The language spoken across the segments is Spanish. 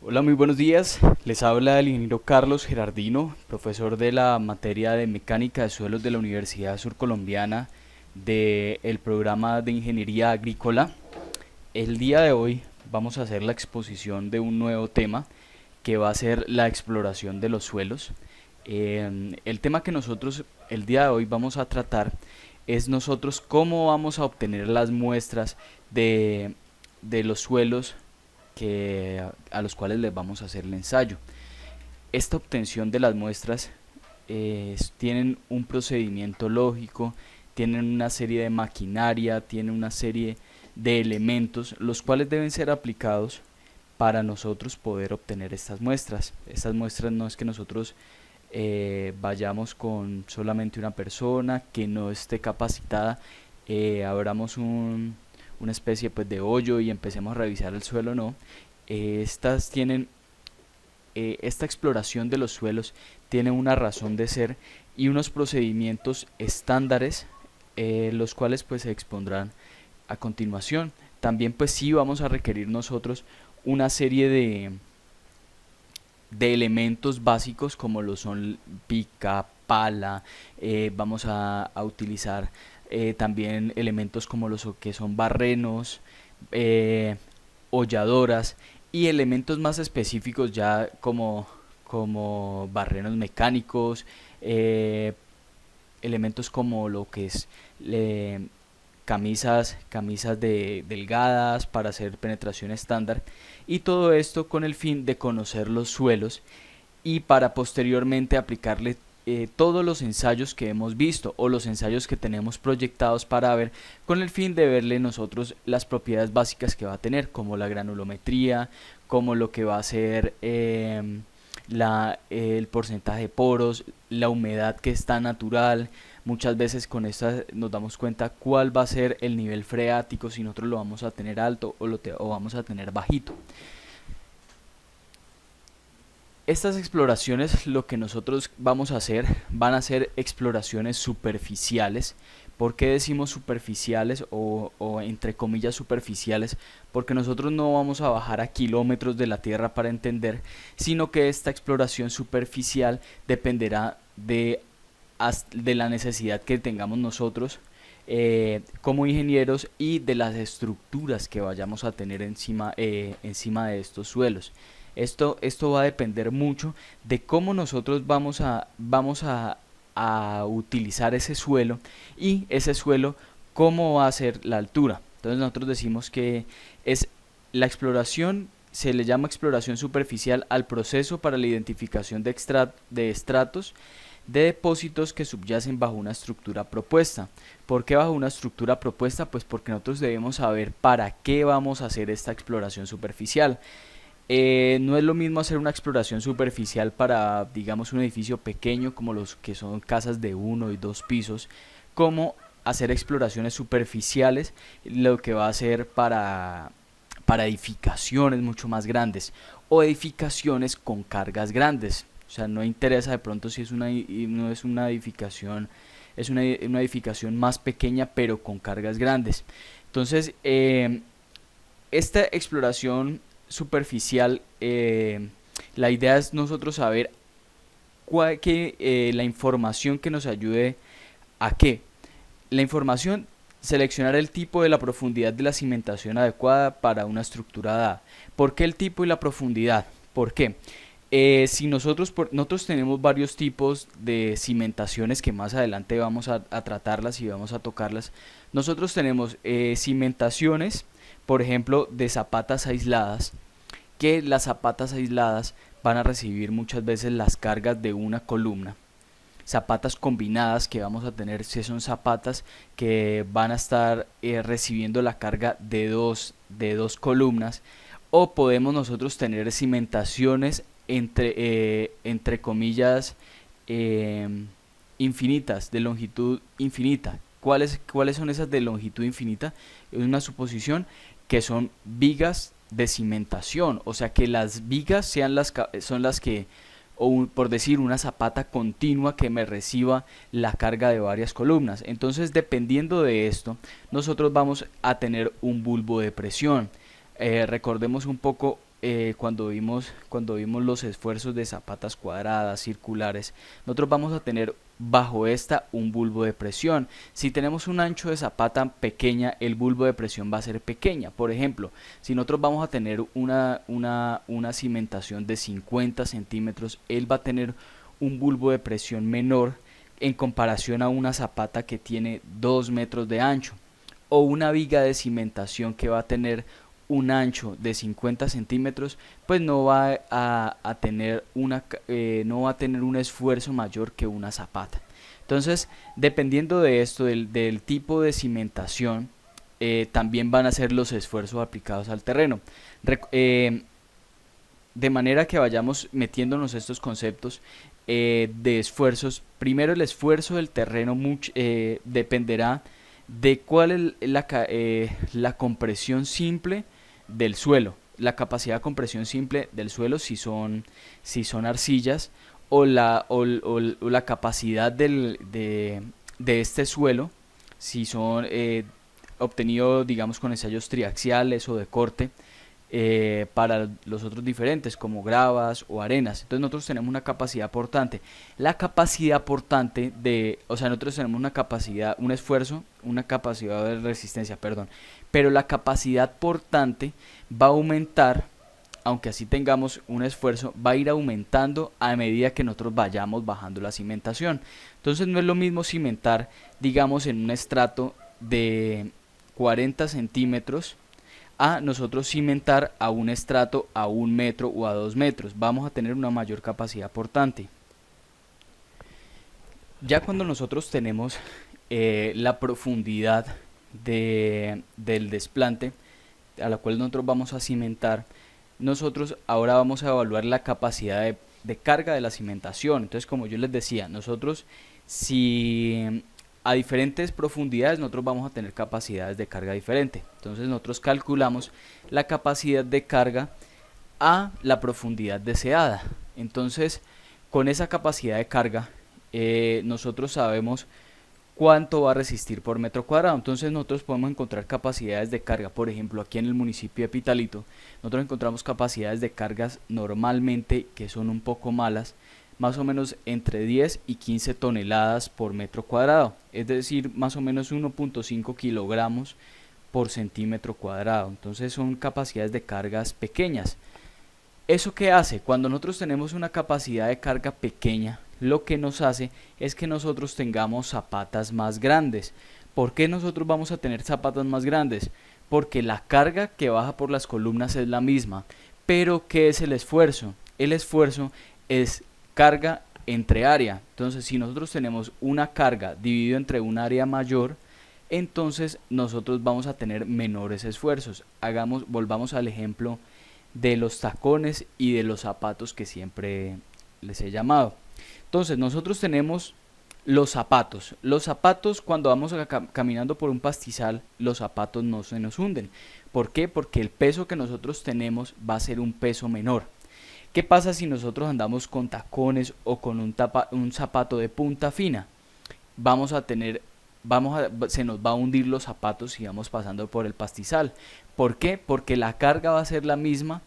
Hola, muy buenos días. Les habla el ingeniero Carlos Gerardino, profesor de la materia de mecánica de suelos de la Universidad Surcolombiana del programa de ingeniería agrícola. El día de hoy vamos a hacer la exposición de un nuevo tema que va a ser la exploración de los suelos. El tema que nosotros el día de hoy vamos a tratar es nosotros cómo vamos a obtener las muestras de, de los suelos a los cuales les vamos a hacer el ensayo. Esta obtención de las muestras tienen un procedimiento lógico, tienen una serie de maquinaria, tienen una serie de elementos los cuales deben ser aplicados para nosotros poder obtener estas muestras. Estas muestras no es que nosotros vayamos con solamente una persona que no esté capacitada, abramos una especie pues de hoyo y empecemos a revisar el suelo, no. Estas tienen esta exploración de los suelos tiene una razón de ser y unos procedimientos estándares, los cuales pues se expondrán a continuación. También pues sí vamos a requerir nosotros una serie de elementos básicos como lo son pica, pala, vamos a utilizar también elementos como los que son barrenos, eh, holladoras y elementos más específicos ya como barrenos mecánicos, eh, elementos como lo que es eh, camisas delgadas para hacer penetración estándar, y todo esto con el fin de conocer los suelos y para posteriormente aplicarle todos los ensayos que hemos visto o los ensayos que tenemos proyectados para ver, con el fin de verle nosotros las propiedades básicas que va a tener, como la granulometría, como lo que va a ser el porcentaje de poros, la humedad que está natural. Muchas veces con esta nos damos cuenta cuál va a ser el nivel freático, si nosotros lo vamos a tener alto o vamos a tener bajito. Estas exploraciones, lo que nosotros vamos a hacer, van a ser exploraciones superficiales. ¿Por qué decimos superficiales o entre comillas superficiales? Porque nosotros no vamos a bajar a kilómetros de la Tierra para entender, sino que esta exploración superficial dependerá de la necesidad que tengamos nosotros como ingenieros y de las estructuras que vayamos a tener encima de estos suelos. Esto va a depender mucho de cómo nosotros a utilizar ese suelo, y ese suelo cómo va a ser la altura. Entonces nosotros decimos que es la exploración, se le llama exploración superficial al proceso para la identificación de estratos de depósitos que subyacen bajo una estructura propuesta. ¿Por qué bajo una estructura propuesta? Pues porque nosotros debemos saber para qué vamos a hacer esta exploración superficial. No es lo mismo hacer una exploración superficial para, digamos, un edificio pequeño como los que son casas de 1 y 2 pisos, como hacer exploraciones superficiales, lo que va a ser para edificaciones mucho más grandes o edificaciones con cargas grandes. O sea, no interesa de pronto si no es una edificación, es una edificación más pequeña pero con cargas grandes. Entonces, esta exploración superficial, la idea es nosotros saber la información que nos ayude a qué. La información, seleccionar el tipo de la profundidad de la cimentación adecuada para una estructura dada. ¿Por qué el tipo y la profundidad? ¿Por qué? Si nosotros tenemos varios tipos de cimentaciones que más adelante vamos a tratarlas y vamos a tocarlas. Nosotros tenemos cimentaciones, por ejemplo, de zapatas aisladas, que las zapatas aisladas van a recibir muchas veces las cargas de una columna. Zapatas combinadas que vamos a tener, si son zapatas que van a estar recibiendo la carga de dos columnas, o podemos nosotros tener cimentaciones entre comillas eh, infinitas, de longitud infinita. ¿Cuáles son esas de longitud infinita? Es una suposición que son vigas de cimentación, o sea que las vigas son las que, por decir, una zapata continua que me reciba la carga de varias columnas. Entonces, dependiendo de esto, nosotros vamos a tener un bulbo de presión. Recordemos un poco cuando vimos los esfuerzos de zapatas cuadradas, circulares, nosotros vamos a tener bajo esta un bulbo de presión. Si tenemos un ancho de zapata pequeña, el bulbo de presión va a ser pequeña. Por ejemplo, si nosotros vamos a tener una cimentación de 50 centímetros, él va a tener un bulbo de presión menor en comparación a una zapata que tiene 2 metros de ancho, o una viga de cimentación que va a tener un ancho de 50 centímetros, pues no va a tener no va a tener un esfuerzo mayor que una zapata. Entonces, dependiendo de esto, del tipo de cimentación, también van a ser los esfuerzos aplicados al terreno. De manera que vayamos metiéndonos estos conceptos de esfuerzos. Primero, el esfuerzo del terreno dependerá de cuál es la compresión simple del suelo, la capacidad de compresión simple del suelo, si son arcillas, o la capacidad de este suelo, si son obtenido, digamos, con ensayos triaxiales o de corte, para los otros diferentes como gravas o arenas. Entonces nosotros tenemos una capacidad portante. La capacidad portante nosotros tenemos una capacidad, un esfuerzo, una capacidad de resistencia, perdón, pero la capacidad portante va a aumentar, aunque así tengamos un esfuerzo, va a ir aumentando a medida que nosotros vayamos bajando la cimentación. Entonces no es lo mismo cimentar, digamos, en un estrato de 40 centímetros a nosotros cimentar a un estrato a 1 metro o a 2 metros. Vamos a tener una mayor capacidad portante. Ya cuando nosotros tenemos la profundidad del desplante a la cual nosotros vamos a cimentar, nosotros ahora vamos a evaluar la capacidad de carga de la cimentación. Entonces, como yo les decía, nosotros si a diferentes profundidades nosotros vamos a tener capacidades de carga diferente. Entonces nosotros calculamos la capacidad de carga a la profundidad deseada. Entonces, con esa capacidad de carga nosotros sabemos cuánto va a resistir por metro cuadrado. Entonces nosotros podemos encontrar capacidades de carga. Por ejemplo, aquí en el municipio de Pitalito nosotros encontramos capacidades de cargas normalmente que son un poco malas, más o menos entre 10 y 15 toneladas por metro cuadrado, es decir, más o menos 1.5 kilogramos por centímetro cuadrado. Entonces son capacidades de cargas pequeñas. ¿Eso qué hace? Cuando nosotros tenemos una capacidad de carga pequeña, lo que nos hace es que nosotros tengamos zapatas más grandes. ¿Por qué nosotros vamos a tener zapatas más grandes? Porque la carga que baja por las columnas es la misma. Pero ¿qué es el esfuerzo? El esfuerzo es carga entre área. Entonces, si nosotros tenemos una carga dividido entre un área mayor, entonces nosotros vamos a tener menores esfuerzos. Volvamos al ejemplo de los tacones y de los zapatos que siempre les he llamado. Entonces, nosotros tenemos los zapatos. Los zapatos, cuando vamos caminando por un pastizal, los zapatos no se nos hunden. ¿Por qué? Porque el peso que nosotros tenemos va a ser un peso menor. ¿Qué pasa si nosotros andamos con tacones o con un zapato de punta fina? Se nos va a hundir los zapatos si vamos pasando por el pastizal. ¿Por qué? Porque la carga va a ser la misma,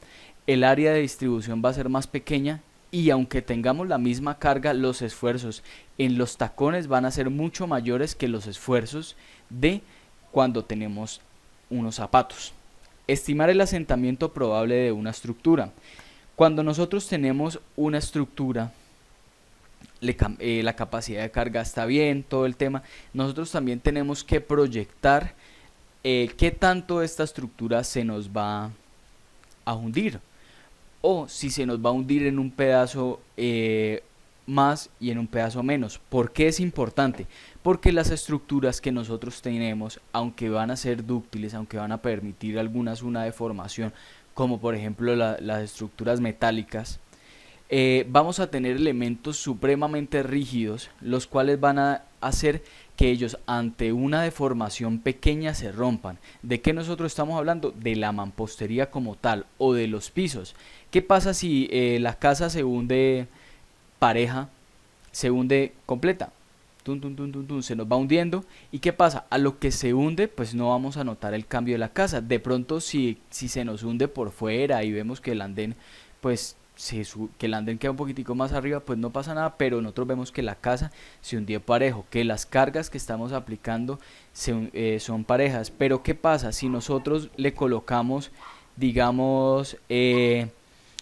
el área de distribución va a ser más pequeña, y aunque tengamos la misma carga, los esfuerzos en los tacones van a ser mucho mayores que los esfuerzos de cuando tenemos unos zapatos. Estimar el asentamiento probable de una estructura. Cuando nosotros tenemos una estructura, la capacidad de carga está bien, todo el tema, nosotros también tenemos que proyectar qué tanto esta estructura se nos va a hundir, o si se nos va a hundir en un pedazo más y en un pedazo menos. ¿Por qué es importante? Porque las estructuras que nosotros tenemos, aunque van a ser dúctiles, aunque van a permitir una deformación, como por ejemplo las estructuras metálicas, vamos a tener elementos supremamente rígidos, los cuales van a hacer que ellos ante una deformación pequeña se rompan. ¿De qué nosotros estamos hablando? De la mampostería como tal, o de los pisos. ¿Qué pasa si la casa se hunde pareja, se hunde completa? se nos va hundiendo. ¿Y qué pasa? A lo que se hunde, pues no vamos a notar el cambio de la casa. De pronto, si se nos hunde por fuera y vemos que el andén, pues que el andén queda un poquitico más arriba, pues no pasa nada, pero nosotros vemos que la casa se hundió parejo, que las cargas que estamos aplicando son parejas. Pero ¿qué pasa? Si nosotros le colocamos, digamos, en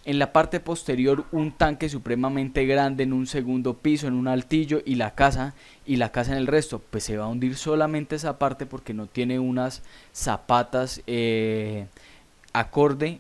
la parte posterior un tanque supremamente grande en un segundo piso, en un altillo, y la casa en el resto, pues se va a hundir solamente esa parte porque no tiene unas zapatas acorde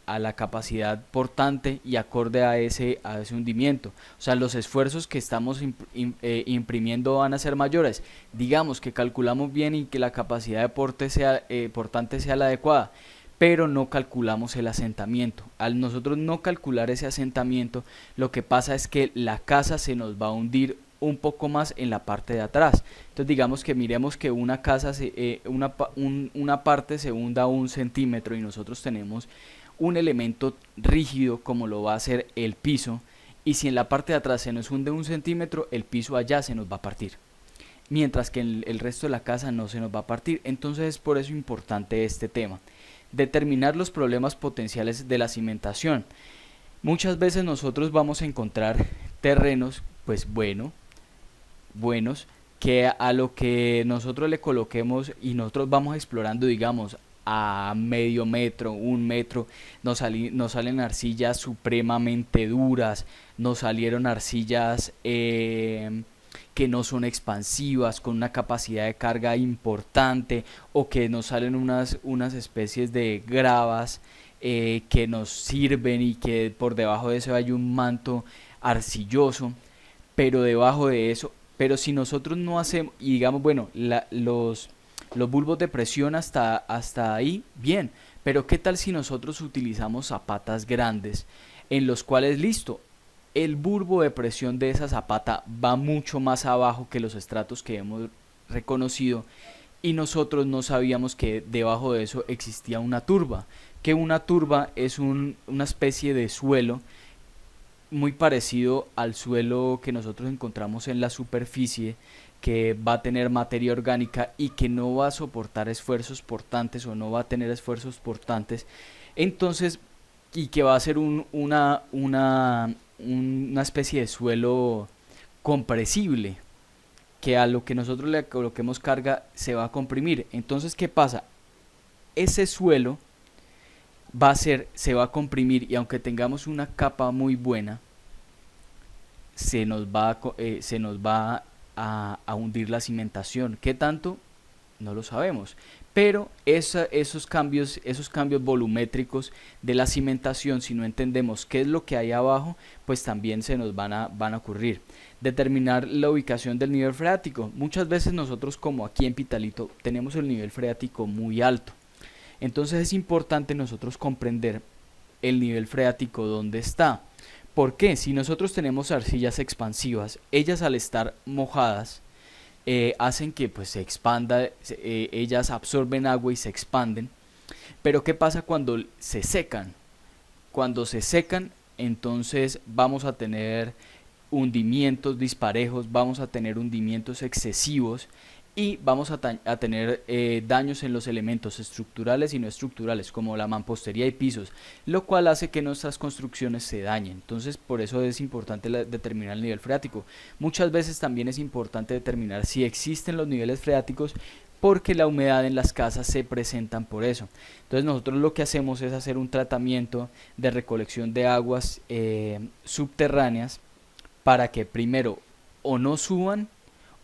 a la capacidad portante y acorde a ese hundimiento. O sea, los esfuerzos que estamos imprimiendo van a ser mayores. Digamos que calculamos bien y que la capacidad de portante sea la adecuada, pero no calculamos el asentamiento. Al nosotros no calcular ese asentamiento, lo que pasa es que la casa se nos va a hundir un poco más en la parte de atrás. Entonces digamos que miremos que una parte se hunda 1 centímetro y nosotros tenemos un elemento rígido como lo va a ser el piso, y si en la parte de atrás se nos hunde 1 centímetro, el piso allá se nos va a partir, mientras que en el resto de la casa no se nos va a partir. Entonces es por eso importante este tema. Determinar los problemas potenciales de la cimentación. Muchas veces nosotros vamos a encontrar terrenos, pues buenos, que a lo que nosotros le coloquemos y nosotros vamos explorando, digamos, a medio metro, 1 metro, nos salen arcillas supremamente duras, nos salieron arcillas que no son expansivas, con una capacidad de carga importante, o que nos salen unas especies de gravas que nos sirven y que por debajo de eso hay un manto arcilloso, pero debajo de eso, pero si nosotros no hacemos, y digamos, bueno, los bulbos de presión hasta ahí, bien, pero ¿qué tal si nosotros utilizamos zapatas grandes en los cuales, listo, el bulbo de presión de esa zapata va mucho más abajo que los estratos que hemos reconocido, y nosotros no sabíamos que debajo de eso existía una turba? Que una turba es una especie de suelo muy parecido al suelo que nosotros encontramos en la superficie, que va a tener materia orgánica y que no va a soportar esfuerzos portantes o no va a tener esfuerzos portantes. Entonces, y que va a ser una especie de suelo compresible, que a lo que nosotros le coloquemos carga se va a comprimir. Entonces, ¿qué pasa? Ese suelo se va a comprimir, y aunque tengamos una capa muy buena, se nos va a hundir la cimentación. ¿Qué tanto? No lo sabemos. Pero esos cambios volumétricos de la cimentación, si no entendemos qué es lo que hay abajo, pues también se nos van a ocurrir. Determinar la ubicación del nivel freático. Muchas veces nosotros, como aquí en Pitalito, tenemos el nivel freático muy alto. Entonces es importante nosotros comprender el nivel freático dónde está. ¿Por qué? Si nosotros tenemos arcillas expansivas, ellas al estar mojadas hacen que pues se expanda, ellas absorben agua y se expanden. Pero ¿qué pasa cuando se secan? Cuando se secan, entonces vamos a tener hundimientos disparejos, vamos a tener hundimientos excesivos, y vamos a tener daños en los elementos estructurales y no estructurales, como la mampostería y pisos, lo cual hace que nuestras construcciones se dañen. Entonces, por eso es importante determinar el nivel freático. Muchas veces también es importante determinar si existen los niveles freáticos, porque la humedad en las casas se presentan por eso. Entonces nosotros lo que hacemos es hacer un tratamiento de recolección de aguas subterráneas, para que primero o no suban,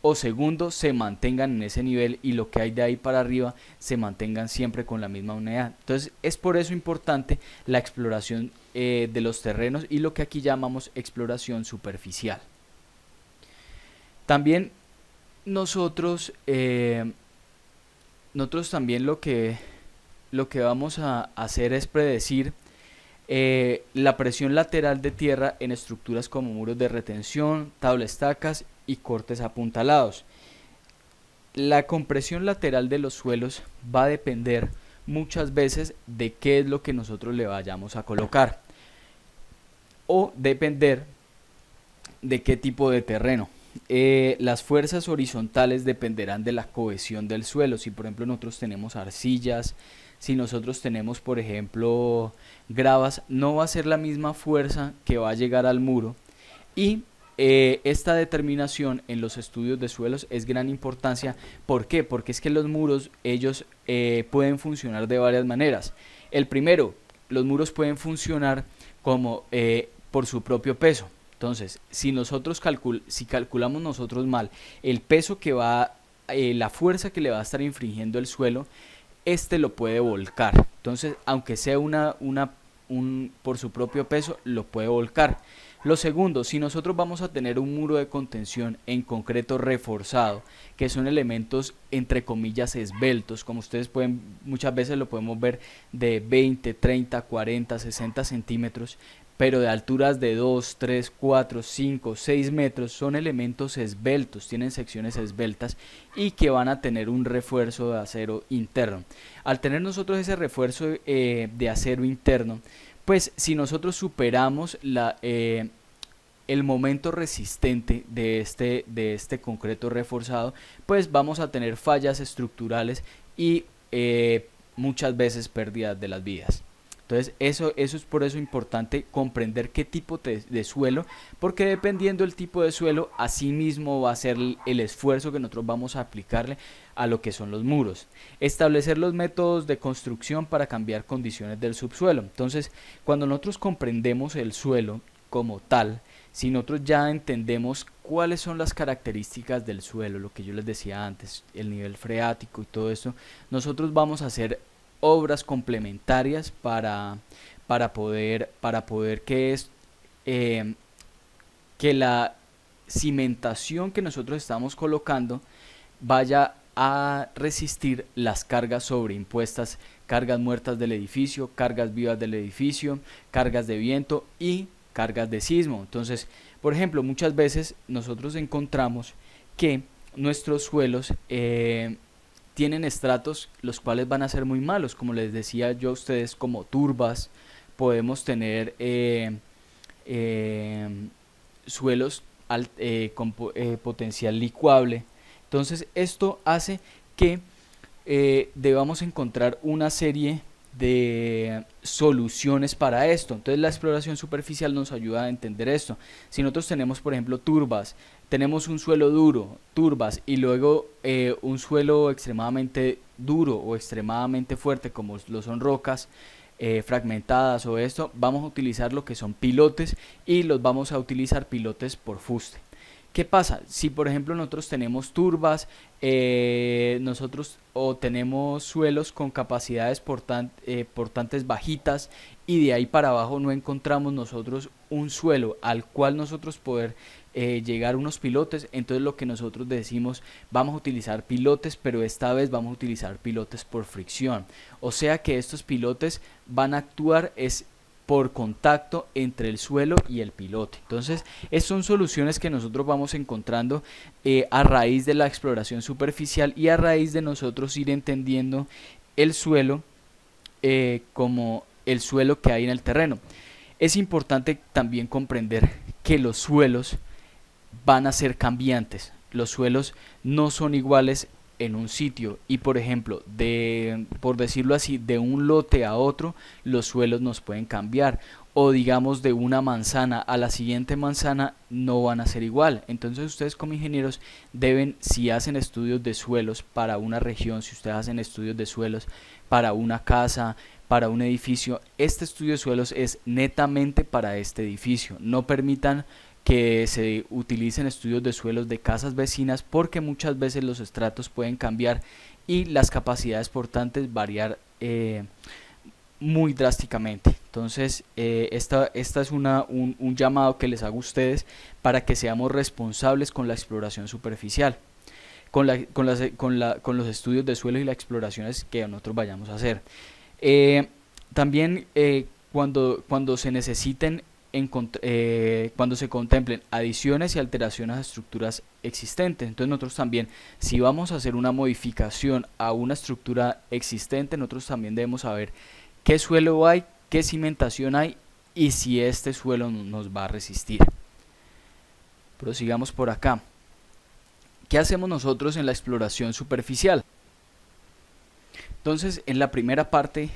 o segundo se mantengan en ese nivel, y lo que hay de ahí para arriba se mantengan siempre con la misma humedad. Entonces es por eso importante la exploración de los terrenos, y lo que aquí llamamos exploración superficial. También nosotros también lo que vamos a hacer es predecir la presión lateral de tierra en estructuras como muros de retención, tabla-estacas y cortes apuntalados. La compresión lateral de los suelos va a depender muchas veces de qué es lo que nosotros le vayamos a colocar, o depender de qué tipo de terreno. las fuerzas horizontales dependerán de la cohesión del suelo. Si por ejemplo nosotros tenemos arcillas, si nosotros tenemos por ejemplo gravas, no va a ser la misma fuerza que va a llegar al muro. Y esta determinación en los estudios de suelos es gran importancia. ¿Por qué? Porque es que los muros, ellos pueden funcionar de varias maneras. El primero, los muros pueden funcionar como por su propio peso. Entonces, si nosotros calculamos nosotros mal el peso que va, la fuerza que le va a estar infringiendo el suelo, este lo puede volcar. Entonces, aunque sea por su propio peso, lo puede volcar. Lo segundo, si nosotros vamos a tener un muro de contención en concreto reforzado, que son elementos entre comillas esbeltos, como ustedes pueden, muchas veces lo podemos ver de 20, 30, 40, 60 centímetros, pero de alturas de 2, 3, 4, 5, 6 metros, son elementos esbeltos, tienen secciones esbeltas y que van a tener un refuerzo de acero interno. Al tener nosotros ese refuerzo de acero interno, pues si nosotros superamos el momento resistente de este concreto reforzado, pues vamos a tener fallas estructurales y muchas veces pérdidas de las vidas. Entonces eso es por eso importante comprender qué tipo de suelo, porque dependiendo del tipo de suelo, así mismo va a ser el esfuerzo que nosotros vamos a aplicarle a lo que son los muros. Establecer los métodos de construcción para cambiar condiciones del subsuelo. Entonces, cuando nosotros comprendemos el suelo como tal, si nosotros ya entendemos cuáles son las características del suelo, lo que yo les decía antes, el nivel freático y todo esto, nosotros vamos a hacer obras complementarias para poder que la cimentación que nosotros estamos colocando vaya a resistir las cargas sobreimpuestas, cargas muertas del edificio, cargas vivas del edificio, cargas de viento y cargas de sismo. Entonces, por ejemplo, muchas veces nosotros encontramos que nuestros suelos tienen estratos los cuales van a ser muy malos, como les decía yo a ustedes, como turbas. Podemos tener suelos con potencial licuable. Entonces esto hace que debamos encontrar una serie de soluciones para esto. Entonces la exploración superficial nos ayuda a entender esto. Si nosotros tenemos por ejemplo turbas, tenemos un suelo duro, turbas, y luego un suelo extremadamente duro o extremadamente fuerte como lo son rocas fragmentadas o esto, vamos a utilizar lo que son pilotes y los vamos a utilizar pilotes por fuste. ¿Qué pasa? Si por ejemplo nosotros tenemos turbas, o tenemos suelos con capacidades portantes bajitas y de ahí para abajo no encontramos nosotros un suelo al cual nosotros poder llegar unos pilotes, entonces lo que nosotros decimos, vamos a utilizar pilotes, pero esta vez vamos a utilizar pilotes por fricción. O sea que estos pilotes van a actuar por contacto entre el suelo y el pilote. Entonces, estas son soluciones que nosotros vamos encontrando a raíz de la exploración superficial y a raíz de nosotros ir entendiendo el suelo como el suelo que hay en el terreno. Es importante también comprender que los suelos van a ser cambiantes. Los suelos no son iguales en un sitio y por ejemplo por decirlo así, de un lote a otro los suelos nos pueden cambiar, o digamos de una manzana a la siguiente manzana no van a ser igual. Entonces ustedes como ingenieros deben, si hacen estudios de suelos para una región, si ustedes hacen estudios de suelos para una casa, para un edificio, este estudio de suelos es netamente para este edificio. No permitan que se utilicen estudios de suelos de casas vecinas, porque muchas veces los estratos pueden cambiar y las capacidades portantes variar muy drásticamente. Entonces esta es un llamado que les hago a ustedes para que seamos responsables con la exploración superficial, con los estudios de suelo y las exploraciones que nosotros vayamos a hacer. También cuando se necesiten cuando se contemplen adiciones y alteraciones a estructuras existentes. Entonces nosotros también, si vamos a hacer una modificación a una estructura existente, nosotros también debemos saber qué suelo hay, qué cimentación hay y si este suelo nos va a resistir. Prosigamos por acá. ¿Qué hacemos nosotros en la exploración superficial? Entonces, en la primera parte,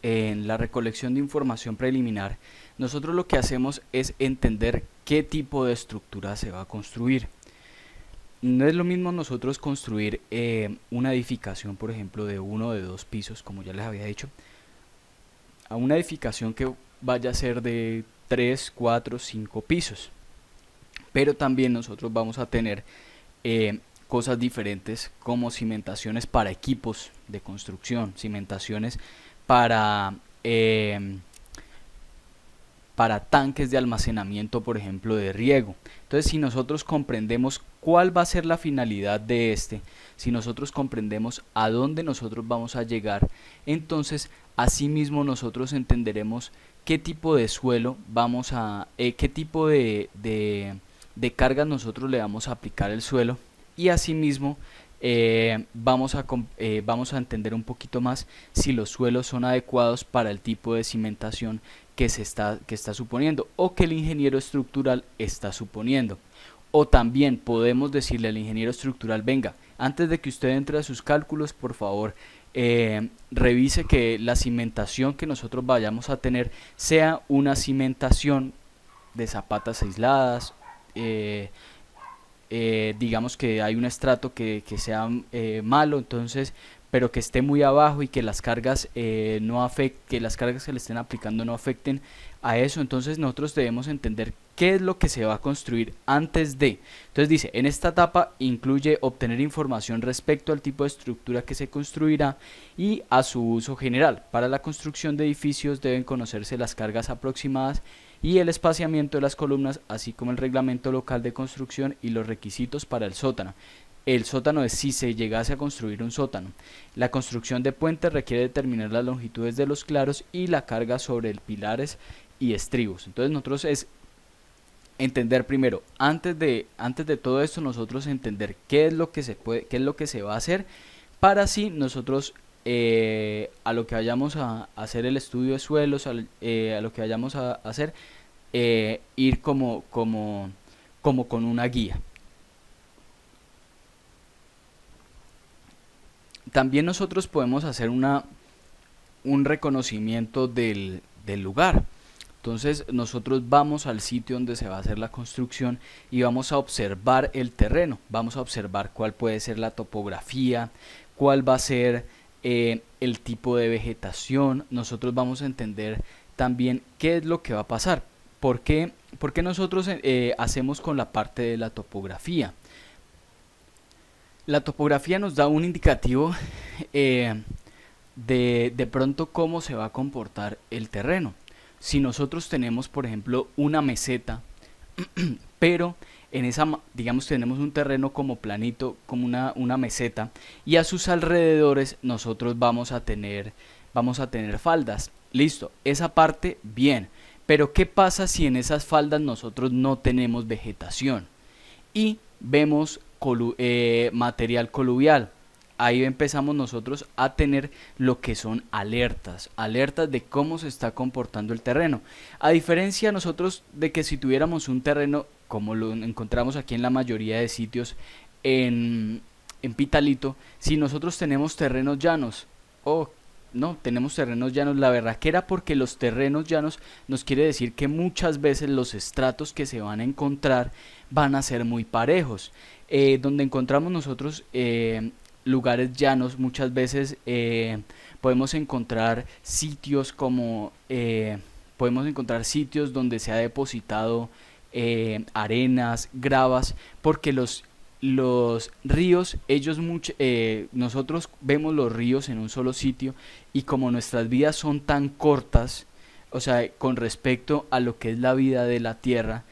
en la recolección de información preliminar, nosotros lo que hacemos es entender qué tipo de estructura se va a construir. No es lo mismo nosotros construir una edificación, por ejemplo, de 1 o de 2 pisos, como ya les había dicho, a una edificación que vaya a ser de 3, 4, 5 pisos. Pero también nosotros vamos a tener cosas diferentes como cimentaciones para equipos de construcción, cimentaciones para, para tanques de almacenamiento, por ejemplo, de riego. Entonces, si nosotros comprendemos cuál va a ser la finalidad de si nosotros comprendemos a dónde nosotros vamos a llegar, entonces asimismo nosotros entenderemos qué tipo de suelo vamos a, qué tipo de cargas nosotros le vamos a aplicar al suelo, y asimismo vamos a entender un poquito más si los suelos son adecuados para el tipo de cimentación que está suponiendo, o que el ingeniero estructural está suponiendo. O también podemos decirle al ingeniero estructural: venga, antes de que usted entre a sus cálculos, por favor, revise que la cimentación que nosotros vayamos a tener sea una cimentación de zapatas aisladas, digamos que hay un estrato que sea malo, entonces, pero que esté muy abajo y que las cargas que las cargas que le estén aplicando no afecten a eso. Entonces nosotros debemos entender qué es lo que se va a construir antes de. Entonces dice: en esta etapa incluye obtener información respecto al tipo de estructura que se construirá y a su uso general. Para la construcción de edificios deben conocerse las cargas aproximadas y el espaciamiento de las columnas, así como el reglamento local de construcción y los requisitos para el sótano. El sótano es si se llegase a construir un sótano. La construcción de puentes requiere determinar las longitudes de los claros y la carga sobre el pilares y estribos. Entonces nosotros es entender primero, antes de todo esto, nosotros entender qué es lo que se va a hacer, para así nosotros a lo que vayamos a hacer el estudio de suelos, a lo que vayamos a hacer, ir como con una guía. También nosotros podemos hacer un reconocimiento del lugar. Entonces nosotros vamos al sitio donde se va a hacer la construcción y vamos a observar el terreno, vamos a observar cuál puede ser la topografía, cuál va a ser el tipo de vegetación. Nosotros vamos a entender también qué es lo que va a pasar. ¿Por qué nosotros hacemos con la parte de la topografía? La topografía nos da un indicativo de pronto cómo se va a comportar el terreno. Si nosotros tenemos, por ejemplo, una meseta, pero en esa, digamos, tenemos un terreno como planito, como una meseta, y a sus alrededores nosotros vamos a tener faldas. Listo, esa parte bien, pero ¿qué pasa si en esas faldas nosotros no tenemos vegetación y vemos material coluvial? Ahí empezamos nosotros a tener lo que son alertas de cómo se está comportando el terreno. A diferencia nosotros de que si tuviéramos un terreno como lo encontramos aquí en la mayoría de sitios en Pitalito, si nosotros tenemos terrenos llanos no tenemos terrenos llanos, la verdad que era porque los terrenos llanos nos quiere decir que muchas veces los estratos que se van a encontrar van a ser muy parejos. Donde encontramos nosotros lugares llanos, muchas veces podemos encontrar sitios donde se ha depositado arenas, gravas, porque los ríos, nosotros vemos los ríos en un solo sitio, y como nuestras vidas son tan cortas, o sea, con respecto a lo que es la vida de la tierra,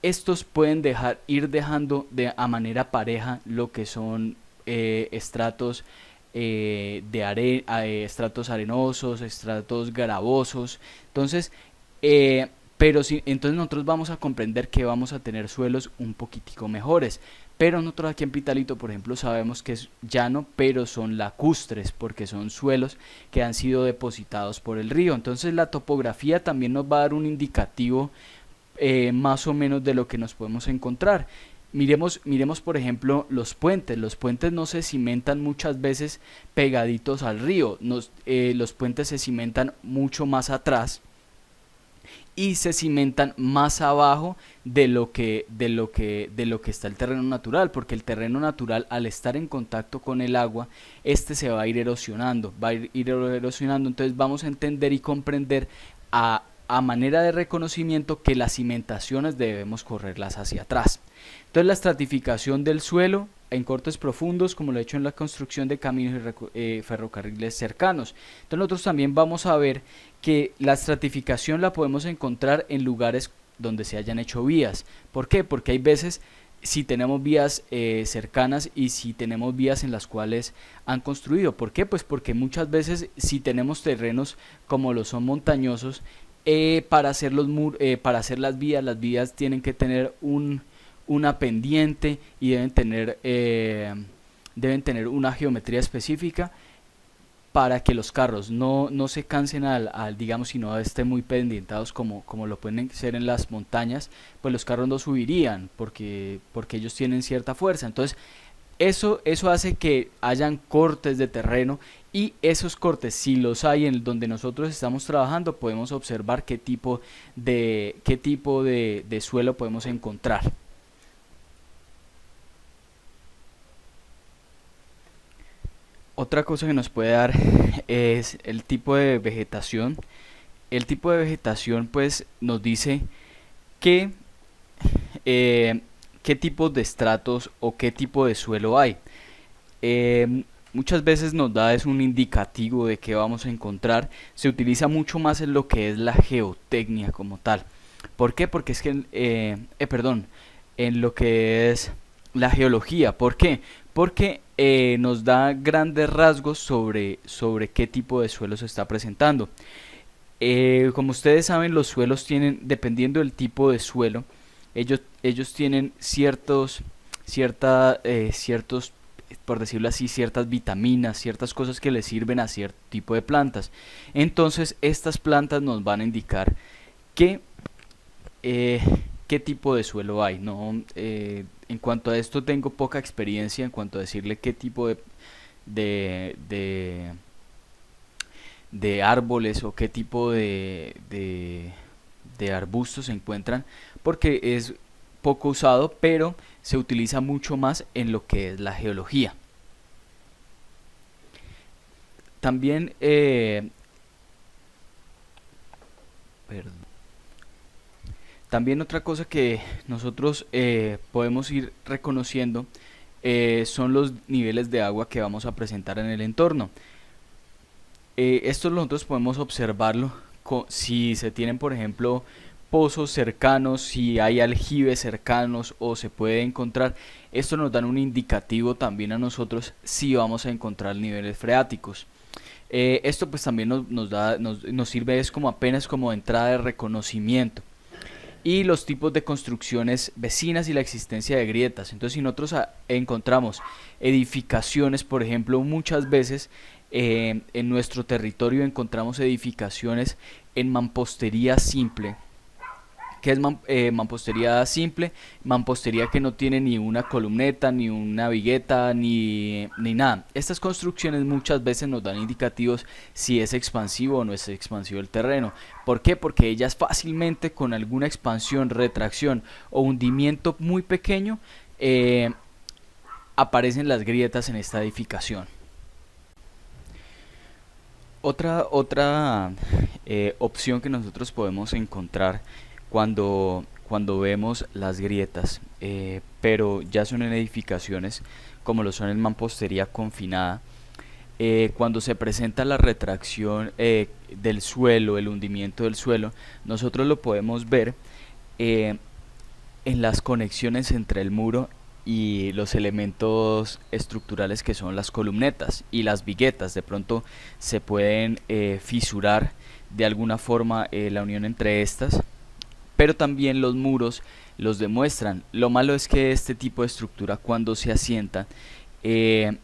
estos pueden ir dejando a manera pareja lo que son estratos estratos arenosos, estratos gravosos. Entonces, entonces nosotros vamos a comprender que vamos a tener suelos un poquitico mejores. Pero nosotros aquí en Pitalito, por ejemplo, sabemos que es llano, pero son lacustres, porque son suelos que han sido depositados por el río. Entonces la topografía también nos va a dar un indicativo más o menos de lo que nos podemos encontrar. Miremos por ejemplo los puentes no se cimentan muchas veces pegaditos al río, los puentes se cimentan mucho más atrás y se cimentan más abajo de lo que está el terreno natural, porque el terreno natural, al estar en contacto con el agua, este se va a ir erosionando, entonces vamos a entender y comprender a manera de reconocimiento que las cimentaciones debemos correrlas hacia atrás. Entonces la estratificación del suelo en cortes profundos, como lo he hecho en la construcción de caminos y ferrocarriles cercanos. Entonces nosotros también vamos a ver que la estratificación la podemos encontrar en lugares donde se hayan hecho vías. ¿Por qué? Porque hay veces si tenemos vías cercanas y si tenemos vías en las cuales han construido. ¿Por qué? Pues porque muchas veces si tenemos terrenos como lo son montañosos, para hacer las vías tienen que tener una pendiente y deben tener una geometría específica para que los carros no se cansen digamos, si no estén muy pendientados como lo pueden ser en las montañas, pues los carros no subirían porque ellos tienen cierta fuerza. Entonces eso hace que hayan cortes de terreno, y esos cortes, si los hay en donde nosotros estamos trabajando, podemos observar qué tipo de suelo podemos encontrar. Otra cosa que nos puede dar es el tipo de vegetación. El tipo de vegetación pues nos dice que qué tipos de estratos o qué tipo de suelo hay. Muchas veces nos da un indicativo de qué vamos a encontrar. Se utiliza mucho más en lo que es la geotecnia como tal. ¿Por qué? Porque es que, en lo que es la geología. ¿Por qué? Porque nos da grandes rasgos sobre qué tipo de suelo se está presentando. Como ustedes saben, los suelos tienen, dependiendo del tipo de suelo, ellos tienen ciertos, por decirlo así, ciertas vitaminas, ciertas cosas que les sirven a cierto tipo de plantas. Entonces estas plantas nos van a indicar qué tipo de suelo hay, ¿no? En cuanto a esto tengo poca experiencia en cuanto a decirle qué tipo de, de, de árboles o qué tipo de arbustos se encuentran, porque es poco usado, pero se utiliza mucho más en lo que es la geología. También, perdón. También otra cosa que nosotros podemos ir reconociendo son los niveles de agua que vamos a presentar en el entorno. Esto nosotros podemos observarlo si se tienen, por ejemplo, pozos cercanos, si hay aljibes cercanos o se puede encontrar. Esto nos da un indicativo también a nosotros si vamos a encontrar niveles freáticos. Esto pues también nos sirve apenas como entrada de reconocimiento. Y los tipos de construcciones vecinas y la existencia de grietas. Entonces, si nosotros encontramos edificaciones, por ejemplo, muchas veces en nuestro territorio encontramos edificaciones en mampostería simple. ¿Qué es mampostería simple? Mampostería que no tiene ni una columneta, ni una vigueta, ni nada. Estas construcciones muchas veces nos dan indicativos si es expansivo o no es expansivo el terreno. ¿Por qué? Porque ellas fácilmente, con alguna expansión, retracción o hundimiento muy pequeño, aparecen las grietas en esta edificación. Otra opción que nosotros podemos encontrar cuando vemos las grietas, pero ya son en edificaciones como lo son en mampostería confinada, cuando se presenta la retracción del suelo, el hundimiento del suelo, nosotros lo podemos ver en las conexiones entre el muro y los elementos estructurales que son las columnetas y las viguetas. De pronto se pueden fisurar de alguna forma la unión entre estas, pero también los muros los demuestran. Lo malo es que este tipo de estructura, cuando se asienta, ella,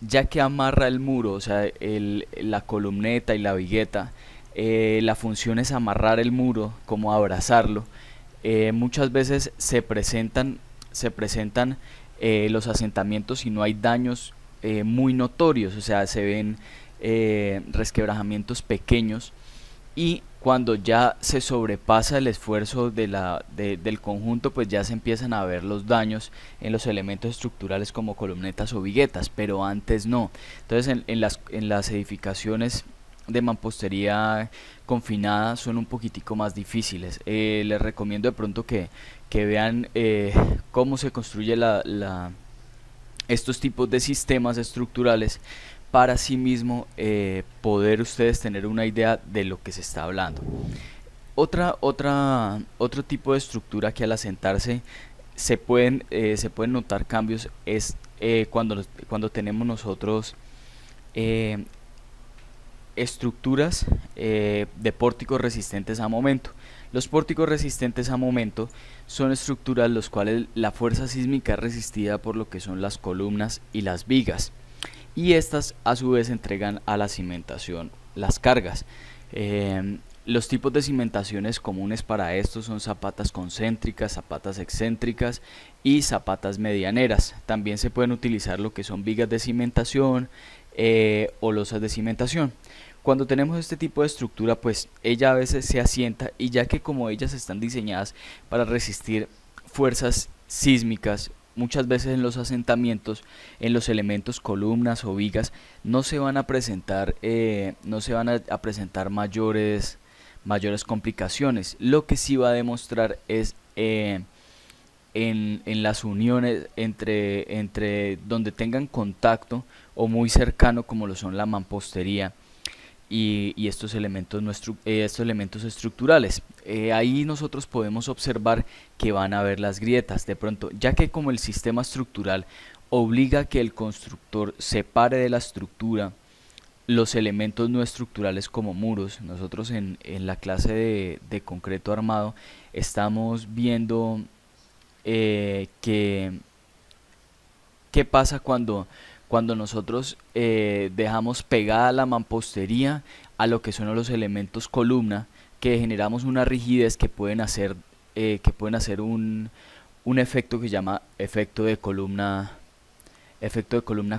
ya que amarra el muro, o sea, la columneta y la vigueta, la función es amarrar el muro, como abrazarlo. muchas veces se presentan los asentamientos y no hay daños muy notorios, o sea, se ven resquebrajamientos pequeños, y cuando ya se sobrepasa el esfuerzo del conjunto, pues ya se empiezan a ver los daños en los elementos estructurales como columnetas o viguetas, pero antes no. Entonces en las edificaciones de mampostería confinada son un poquitico más difíciles. Les recomiendo de pronto que vean cómo se construye estos tipos de sistemas estructurales para sí mismo poder ustedes tener una idea de lo que se está hablando. Otro tipo de estructura que al asentarse se pueden notar cambios es cuando tenemos nosotros eh, estructuras de pórticos resistentes a momento. Los pórticos resistentes a momento son estructuras los cuales la fuerza sísmica es resistida por lo que son las columnas y las vigas, y estas a su vez entregan a la cimentación las cargas. Los tipos de cimentaciones comunes para esto son zapatas concéntricas, zapatas excéntricas y zapatas medianeras. También se pueden utilizar lo que son vigas de cimentación o losas de cimentación. Cuando tenemos este tipo de estructura, pues ella a veces se asienta, y ya que como ellas están diseñadas para resistir fuerzas sísmicas, muchas veces en los asentamientos, en los elementos columnas o vigas, no se van a presentar mayores complicaciones. Lo que sí va a demostrar es en las uniones entre donde tengan contacto o muy cercano, como lo son la mampostería y estos elementos estructurales. Ahí nosotros podemos observar que van a haber las grietas de pronto, ya que como el sistema estructural obliga a que el constructor separe de la estructura los elementos no estructurales como muros. Nosotros en la clase de concreto armado estamos viendo que qué pasa cuando nosotros dejamos pegada la mampostería a lo que son los elementos columna, que generamos una rigidez que pueden hacer un efecto que se llama efecto de columna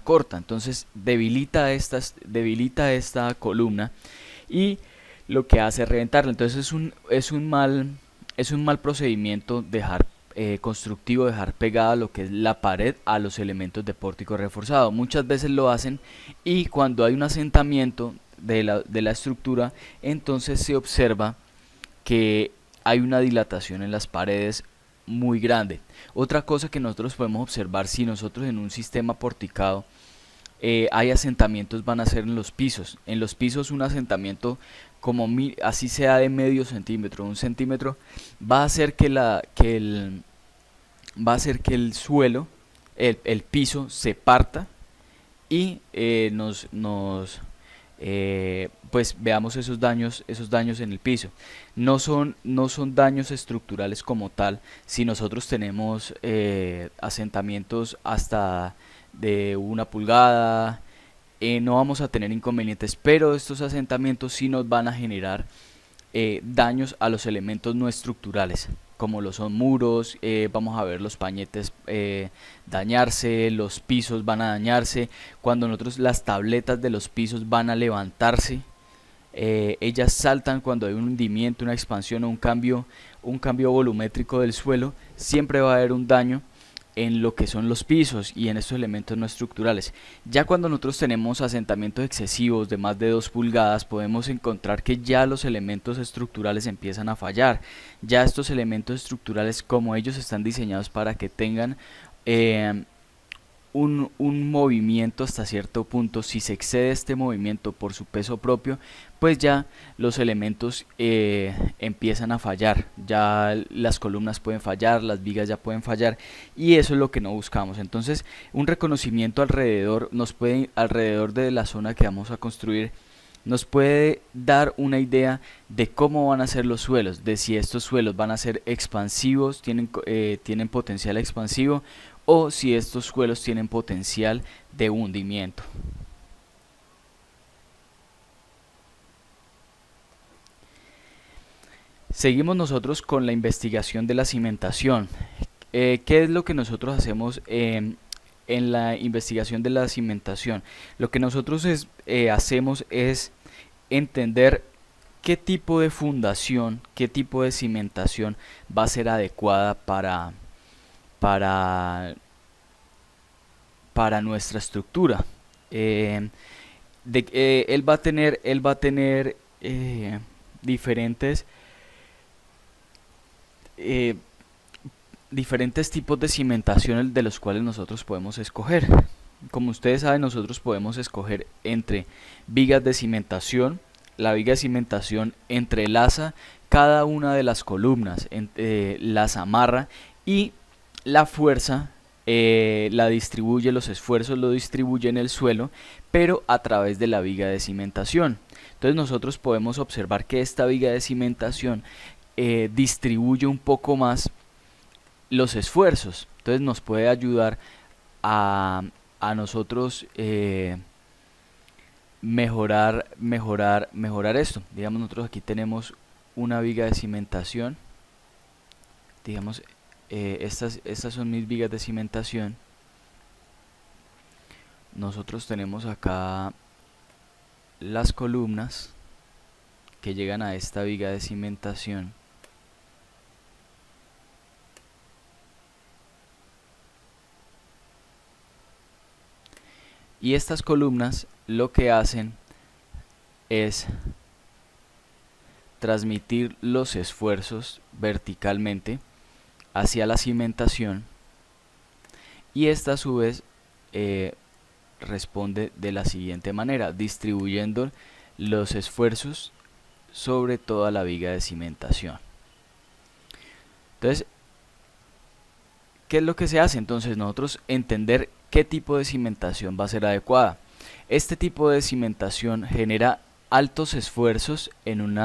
corta. Entonces debilita esta columna y lo que hace es reventarla. Entonces es un mal procedimiento constructivo dejar pegada lo que es la pared a los elementos de pórtico reforzado. Muchas veces lo hacen, y cuando hay un asentamiento de la estructura, entonces se observa que hay una dilatación en las paredes muy grande. Otra cosa que nosotros podemos observar, si nosotros en un sistema porticado hay asentamientos, van a ser en los pisos. En los pisos un asentamiento así sea de medio centímetro, 1 centímetro, va a hacer que el suelo, el piso se parta, y pues veamos esos daños en el piso. No son daños estructurales como tal. Si nosotros tenemos asentamientos hasta de 1 pulgada, no vamos a tener inconvenientes, pero estos asentamientos sí nos van a generar daños a los elementos no estructurales, como lo son muros. Vamos a ver los pañetes dañarse, los pisos van a dañarse. Cuando nosotros las tabletas de los pisos van a levantarse, ellas saltan cuando hay un hundimiento, una expansión o un cambio volumétrico del suelo. Siempre va a haber un daño en lo que son los pisos y en estos elementos no estructurales. Ya cuando nosotros tenemos asentamientos excesivos de más de 2 pulgadas, podemos encontrar que ya los elementos estructurales empiezan a fallar. Ya estos elementos estructurales, como ellos están diseñados para que tengan un movimiento hasta cierto punto, si se excede este movimiento por su peso propio, pues ya los elementos empiezan a fallar. Ya las columnas pueden fallar, las vigas ya pueden fallar, y eso es lo que no buscamos. Entonces un reconocimiento alrededor de la zona que vamos a construir nos puede dar una idea de cómo van a ser los suelos, de si estos suelos van a ser expansivos, tienen potencial expansivo, o si estos suelos tienen potencial de hundimiento. Seguimos nosotros con la investigación de la cimentación. ¿Qué es lo que nosotros hacemos en la investigación de la cimentación? Lo que nosotros hacemos es entender qué tipo de fundación, qué tipo de cimentación va a ser adecuada para, para nuestra estructura. Él va a tener diferentes eh, diferentes tipos de cimentación de los cuales nosotros podemos escoger. Como ustedes saben, nosotros podemos escoger entre vigas de cimentación. La viga de cimentación entrelaza cada una de las columnas, las amarra y la fuerza la distribuye, los esfuerzos lo distribuye en el suelo, pero a través de la viga de cimentación. Entonces nosotros podemos observar que esta viga de cimentación distribuye un poco más los esfuerzos. Entonces nos puede ayudar a nosotros mejorar esto. Digamos, nosotros aquí tenemos una viga de cimentación. Digamos, estas son mis vigas de cimentación. Nosotros tenemos acá las columnas que llegan a esta viga de cimentación. Y estas columnas lo que hacen es transmitir los esfuerzos verticalmente hacia la cimentación, y esta a su vez responde de la siguiente manera, distribuyendo los esfuerzos sobre toda la viga de cimentación. Entonces, ¿qué es lo que se hace? Entonces nosotros entender qué tipo de cimentación va a ser adecuada. Este tipo de cimentación genera altos esfuerzos en un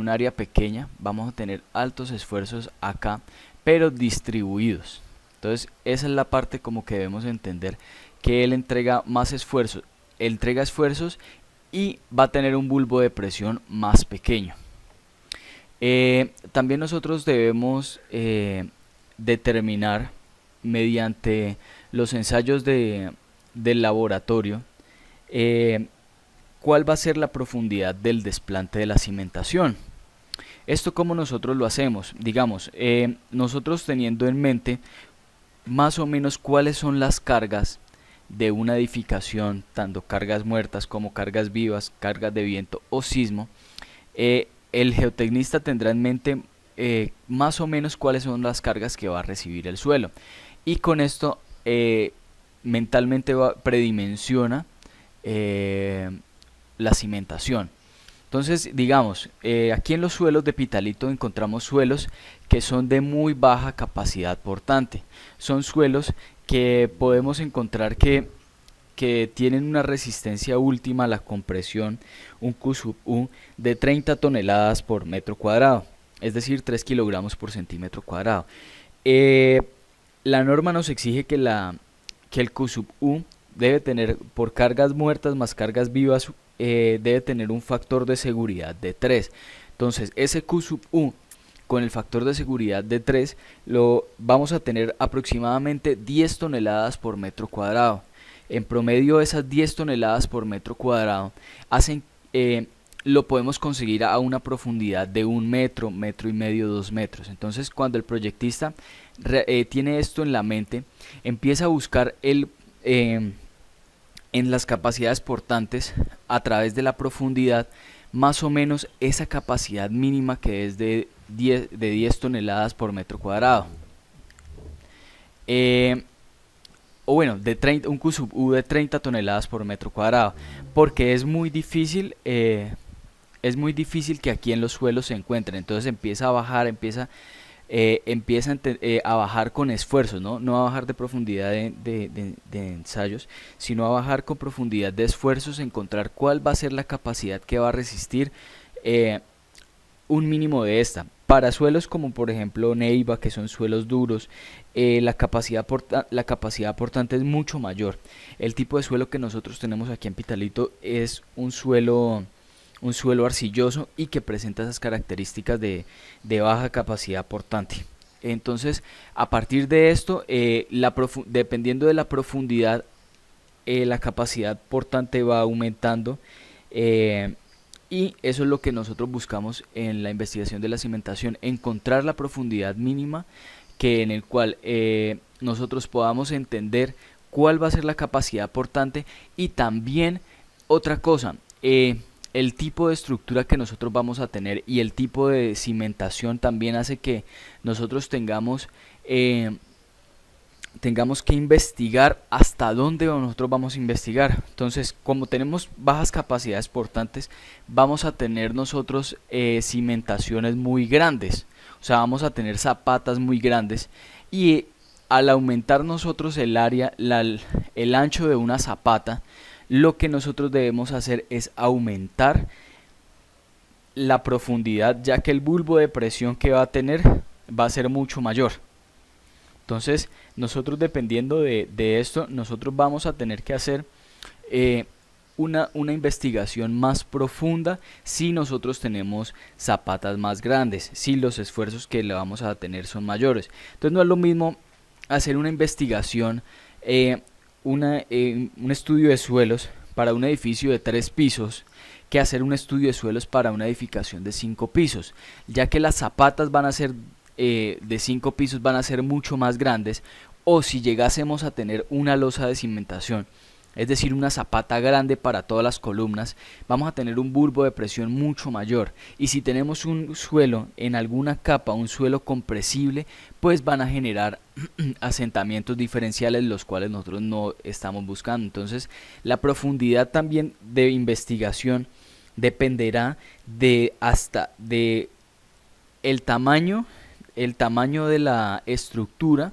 área pequeña. Vamos a tener altos esfuerzos acá, pero distribuidos. Entonces esa es la parte como que debemos entender, que él entrega más esfuerzos, entrega esfuerzos y va a tener un bulbo de presión más pequeño. También nosotros debemos determinar mediante los ensayos del laboratorio cuál va a ser la profundidad del desplante de la cimentación. Esto como nosotros lo hacemos, digamos, nosotros teniendo en mente más o menos cuáles son las cargas de una edificación, tanto cargas muertas como cargas vivas, cargas de viento o sismo, el geotecnista tendrá en mente más o menos cuáles son las cargas que va a recibir el suelo, y con esto mentalmente predimensiona la cimentación. Entonces, digamos, aquí en los suelos de Pitalito encontramos suelos que son de muy baja capacidad portante. Son suelos que podemos encontrar que tienen una resistencia última a la compresión, un Q sub U de 30 toneladas por metro cuadrado, es decir, 3 kilogramos por centímetro cuadrado. La norma nos exige que el Q sub U debe tener, por cargas muertas más cargas vivas, debe tener un factor de seguridad de 3. Entonces ese Q sub U con el factor de seguridad de 3 lo vamos a tener aproximadamente 10 toneladas por metro cuadrado. En promedio esas 10 toneladas por metro cuadrado lo podemos conseguir a una profundidad de 1 metro, metro y medio, 2 metros. Entonces cuando el proyectista tiene esto en la mente, empieza a buscar en las capacidades portantes a través de la profundidad más o menos esa capacidad mínima que es de 10 toneladas por metro cuadrado. O bueno, un Q sub U de 30 toneladas por metro cuadrado, porque es muy difícil que aquí en los suelos se encuentren. Entonces empieza a bajar, empieza a bajar con esfuerzos, no a bajar de profundidad de ensayos, sino a bajar con profundidad de esfuerzos, encontrar cuál va a ser la capacidad que va a resistir un mínimo de esta. Para suelos como por ejemplo Neiva, que son suelos duros, la capacidad portante es mucho mayor. El tipo de suelo que nosotros tenemos aquí en Pitalito es un suelo un suelo arcilloso y que presenta esas características de baja capacidad portante. Entonces, a partir de esto, dependiendo de la profundidad, la capacidad portante va aumentando, y eso es lo que nosotros buscamos en la investigación de la cimentación, encontrar la profundidad mínima en el cual nosotros podamos entender cuál va a ser la capacidad portante. Y también otra cosa, el tipo de estructura que nosotros vamos a tener y el tipo de cimentación también hace que nosotros tengamos que investigar hasta dónde nosotros vamos a investigar. Entonces, como tenemos bajas capacidades portantes, vamos a tener nosotros cimentaciones muy grandes, o sea, vamos a tener zapatas muy grandes, y al aumentar nosotros el área, el ancho de una zapata, lo que nosotros debemos hacer es aumentar la profundidad, ya que el bulbo de presión que va a tener va a ser mucho mayor. Entonces, nosotros, dependiendo de esto, nosotros vamos a tener que hacer una investigación más profunda si nosotros tenemos zapatas más grandes, si los esfuerzos que le vamos a tener son mayores. Entonces, no es lo mismo hacer una investigación, un estudio de suelos para un edificio de 3 pisos, que hacer un estudio de suelos para una edificación de 5 pisos, ya que las zapatas van a ser de 5 pisos, van a ser mucho más grandes. O si llegásemos a tener una losa de cimentación, es decir, una zapata grande para todas las columnas, vamos a tener un bulbo de presión mucho mayor. Y si tenemos un suelo en alguna capa, un suelo compresible, pues van a generar asentamientos diferenciales, los cuales nosotros no estamos buscando. Entonces, la profundidad también de investigación dependerá de el tamaño de la estructura,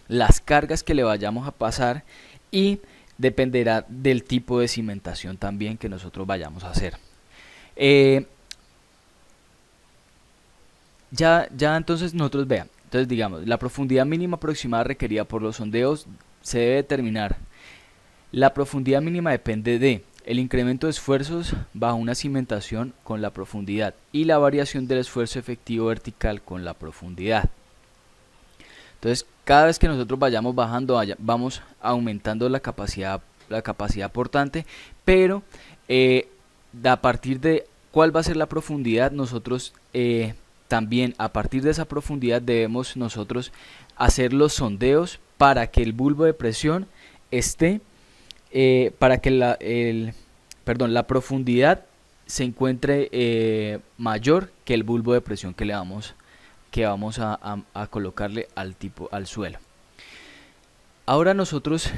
las cargas que le vayamos a pasar, y dependerá del tipo de cimentación también que nosotros vayamos a hacer. Ya entonces nosotros entonces digamos, la profundidad mínima aproximada requerida por los sondeos se debe determinar. La profundidad mínima depende de el incremento de esfuerzos bajo una cimentación con la profundidad y la variación del esfuerzo efectivo vertical con la profundidad. Entonces, cada vez que nosotros vayamos bajando, vamos aumentando la capacidad portante, pero a partir de cuál va a ser la profundidad, nosotros también a partir de esa profundidad debemos nosotros hacer los sondeos para que el bulbo de presión esté, para que la profundidad se encuentre mayor que el bulbo de presión que vamos a colocarle al suelo. Ahora nosotros,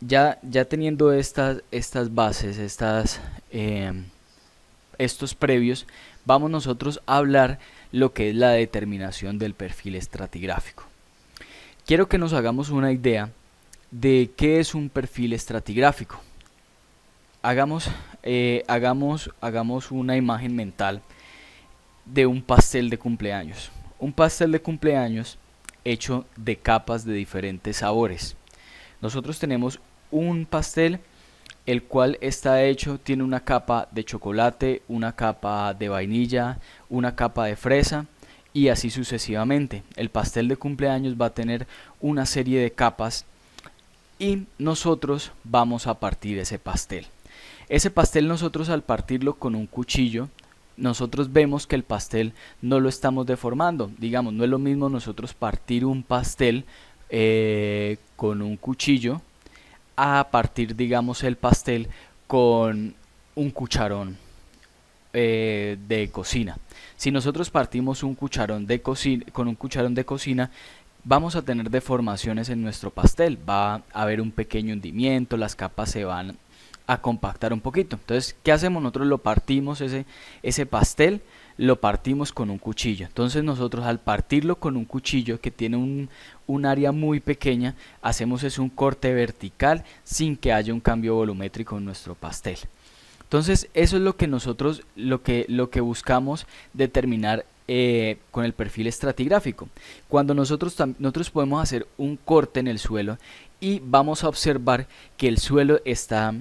ya teniendo estas bases, estos previos, vamos nosotros a hablar lo que es la determinación del perfil estratigráfico. Quiero que nos hagamos una idea de qué es un perfil estratigráfico. Hagamos una imagen mental de un pastel de cumpleaños. Un pastel de cumpleaños hecho de capas de diferentes sabores. Nosotros tenemos un pastel el cual está hecho, tiene una capa de chocolate, una capa de vainilla, una capa de fresa y así sucesivamente. El pastel de cumpleaños va a tener una serie de capas y nosotros vamos a partir ese pastel. Ese pastel, nosotros al partirlo con un cuchillo, nosotros vemos que el pastel no lo estamos deformando. Digamos, no es lo mismo nosotros partir un pastel con un cuchillo a partir, digamos, el pastel con un cucharón de cocina. Si nosotros partimos un cucharón de cocina con un cucharón de cocina, vamos a tener deformaciones en nuestro pastel. Va a haber un pequeño hundimiento, las capas se van a compactar un poquito. Entonces, ¿qué hacemos? Nosotros lo partimos, ese pastel lo partimos con un cuchillo. Entonces nosotros, al partirlo con un cuchillo que tiene un área muy pequeña, hacemos un corte vertical sin que haya un cambio volumétrico en nuestro pastel. Entonces, eso es lo que nosotros lo que buscamos determinar con el perfil estratigráfico. Cuando nosotros podemos hacer un corte en el suelo y vamos a observar que el suelo está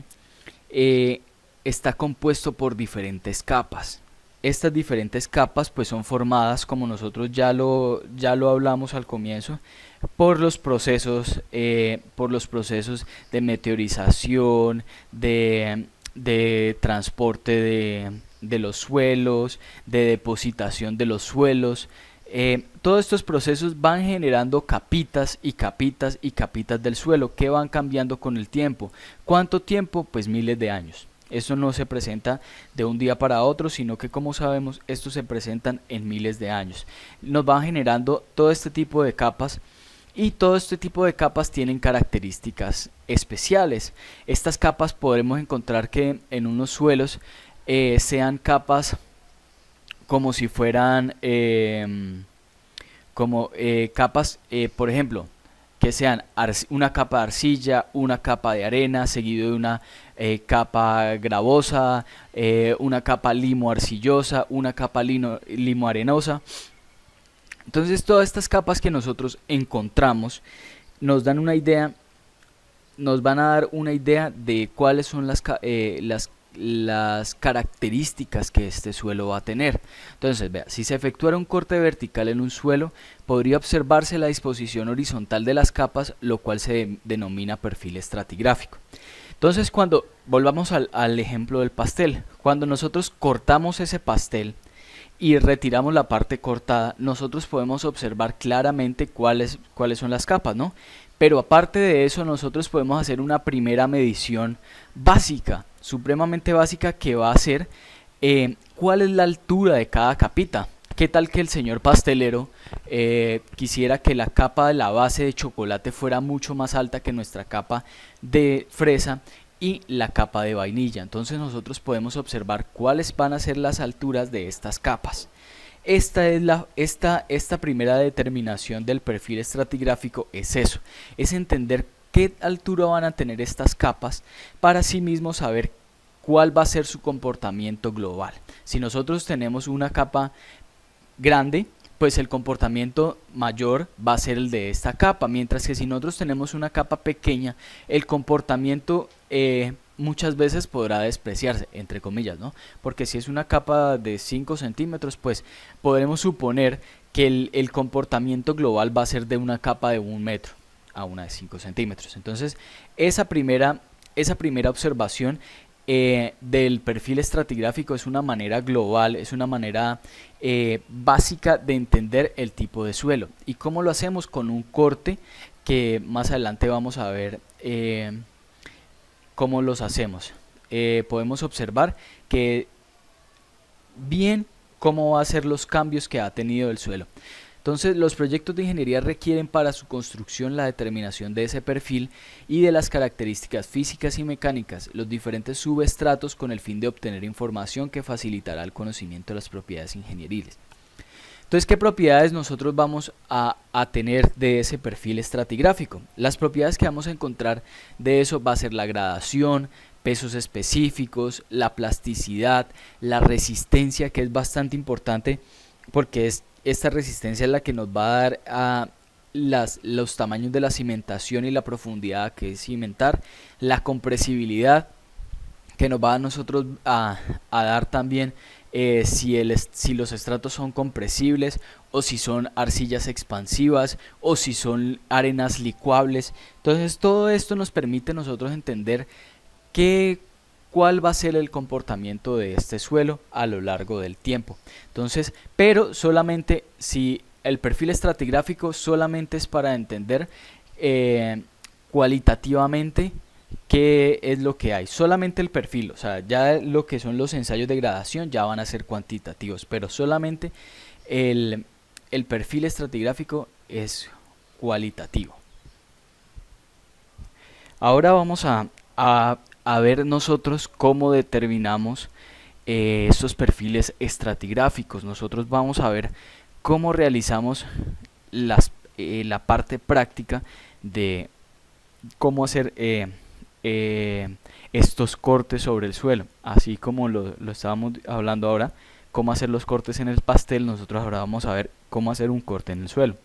está compuesto por diferentes capas. Estas diferentes capas pues son formadas, como nosotros ya lo hablamos al comienzo, por los procesos de meteorización, de transporte de los suelos, de depositación de los suelos. Todos estos procesos van generando capitas y capitas y capitas del suelo que van cambiando con el tiempo. ¿Cuánto tiempo? Pues miles de años. Esto no se presenta de un día para otro, sino que, como sabemos, estos se presentan en miles de años. Nos van generando todo este tipo de capas, y todo este tipo de capas tienen características especiales. Estas capas podremos encontrar que en unos suelos sean capas como si fueran capas, por ejemplo, que sean una capa de arcilla, una capa de arena, seguido de una capa gravosa, una capa limo arcillosa, una capa limo arenosa. Entonces todas estas capas que nosotros encontramos nos dan una idea, nos van a dar una idea de cuáles son las características que este suelo va a tener. Entonces, vea, si se efectuara un corte vertical en un suelo, podría observarse la disposición horizontal de las capas, lo cual se denomina perfil estratigráfico. Entonces, cuando volvamos al ejemplo del pastel, cuando nosotros cortamos ese pastel y retiramos la parte cortada, nosotros podemos observar claramente cuáles son las capas, ¿no? Pero aparte de eso, nosotros podemos hacer una primera medición básica, supremamente básica, que va a ser cuál es la altura de cada capita. ¿Qué tal que el señor pastelero quisiera que la capa de la base de chocolate fuera mucho más alta que nuestra capa de fresa y la capa de vainilla? Entonces nosotros podemos observar cuáles van a ser las alturas de estas capas. Esta primera determinación del perfil estratigráfico es eso, es entender qué altura van a tener estas capas para sí mismo saber cuál va a ser su comportamiento global. Si nosotros tenemos una capa grande, pues el comportamiento mayor va a ser el de esta capa, mientras que si nosotros tenemos una capa pequeña, el comportamiento muchas veces podrá despreciarse, entre comillas, ¿no? Porque si es una capa de 5 centímetros, pues podremos suponer que el comportamiento global va a ser de una capa de 1 metro a una de 5 centímetros. Entonces, esa primera observación del perfil estratigráfico es una manera global, es una manera básica de entender el tipo de suelo. ¿Y cómo lo hacemos? Con un corte que más adelante vamos a ver cómo los hacemos. Podemos observar que bien cómo va a ser los cambios que ha tenido el suelo. Entonces, los proyectos de ingeniería requieren para su construcción la determinación de ese perfil y de las características físicas y mecánicas, los diferentes subestratos, con el fin de obtener información que facilitará el conocimiento de las propiedades ingenieriles. Entonces, ¿qué propiedades nosotros vamos a tener de ese perfil estratigráfico? Las propiedades que vamos a encontrar de eso va a ser la gradación, pesos específicos, la plasticidad, la resistencia, que es bastante importante porque esta resistencia es la que nos va a dar los tamaños de la cimentación y la profundidad que cimentar, la compresibilidad, que nos va a nosotros a dar también si los estratos son compresibles o si son arcillas expansivas o si son arenas licuables. Entonces todo esto nos permite nosotros entender cuál va a ser el comportamiento de este suelo a lo largo del tiempo. Entonces, pero solamente si el perfil estratigráfico solamente es para entender cualitativamente qué es lo que hay, solamente el perfil, o sea, ya lo que son los ensayos de gradación ya van a ser cuantitativos, pero solamente el perfil estratigráfico es cualitativo. Ahora vamos a ver nosotros cómo determinamos estos perfiles estratigráficos. Nosotros vamos a ver cómo realizamos la parte práctica de cómo hacer estos cortes sobre el suelo, así como lo estábamos hablando ahora, cómo hacer los cortes en el pastel. Nosotros ahora vamos a ver cómo hacer un corte en el suelo.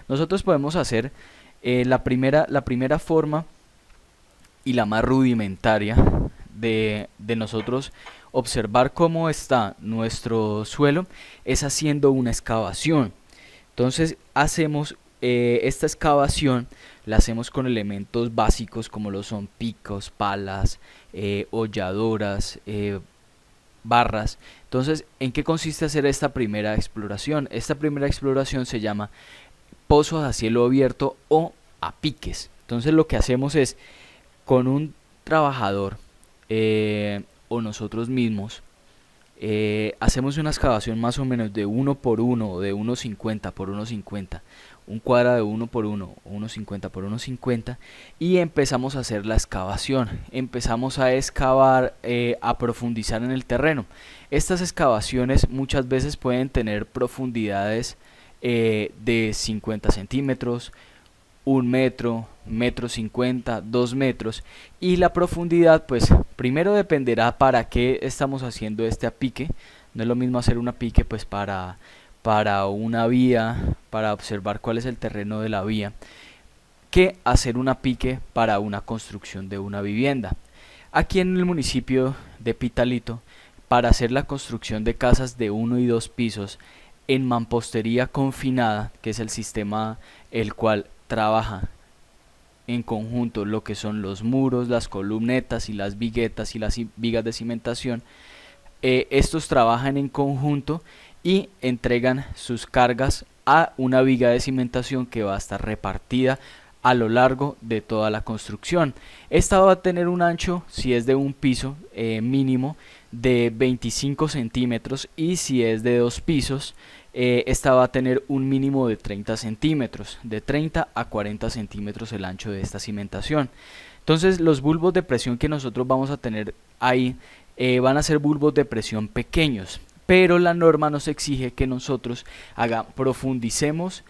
Nosotros podemos hacer la primera forma y la más rudimentaria de de nosotros observar cómo está nuestro suelo es haciendo una excavación. Entonces hacemos esta excavación, la hacemos con elementos básicos como lo son picos, palas, holladoras, barras. Entonces, ¿en qué consiste hacer esta primera exploración? Esta primera exploración se llama pozos a cielo abierto o a piques. Entonces lo que hacemos es con un trabajador o nosotros mismos hacemos una excavación más o menos de 1 por 1 o de 1,50 por 1,50, un cuadrado de 1 por 1 o 1,50 por 1,50, y empezamos a hacer la excavación, empezamos a excavar, a profundizar en el terreno. Estas excavaciones muchas veces pueden tener profundidades de 50 centímetros, 1 metro, 1,50 m, 2 metros, y la profundidad pues primero dependerá para qué estamos haciendo este apique. No es lo mismo hacer un apique pues para una vía, para observar cuál es el terreno de la vía, que hacer un apique para una construcción de una vivienda. Aquí en el municipio de Pitalito, para hacer la construcción de casas de 1 y 2 pisos en mampostería confinada, que es el sistema el cual trabaja en conjunto lo que son los muros, las columnetas y las viguetas y las vigas de cimentación, estos trabajan en conjunto y entregan sus cargas a una viga de cimentación que va a estar repartida a lo largo de toda la construcción. Esta va a tener un ancho, si es de un piso, mínimo de 25 centímetros, y si es de 2 pisos, esta va a tener un mínimo de 30 centímetros, de 30 a 40 centímetros el ancho de esta cimentación. Entonces los bulbos de presión que nosotros vamos a tener ahí van a ser bulbos de presión pequeños, pero la norma nos exige que nosotros profundicemos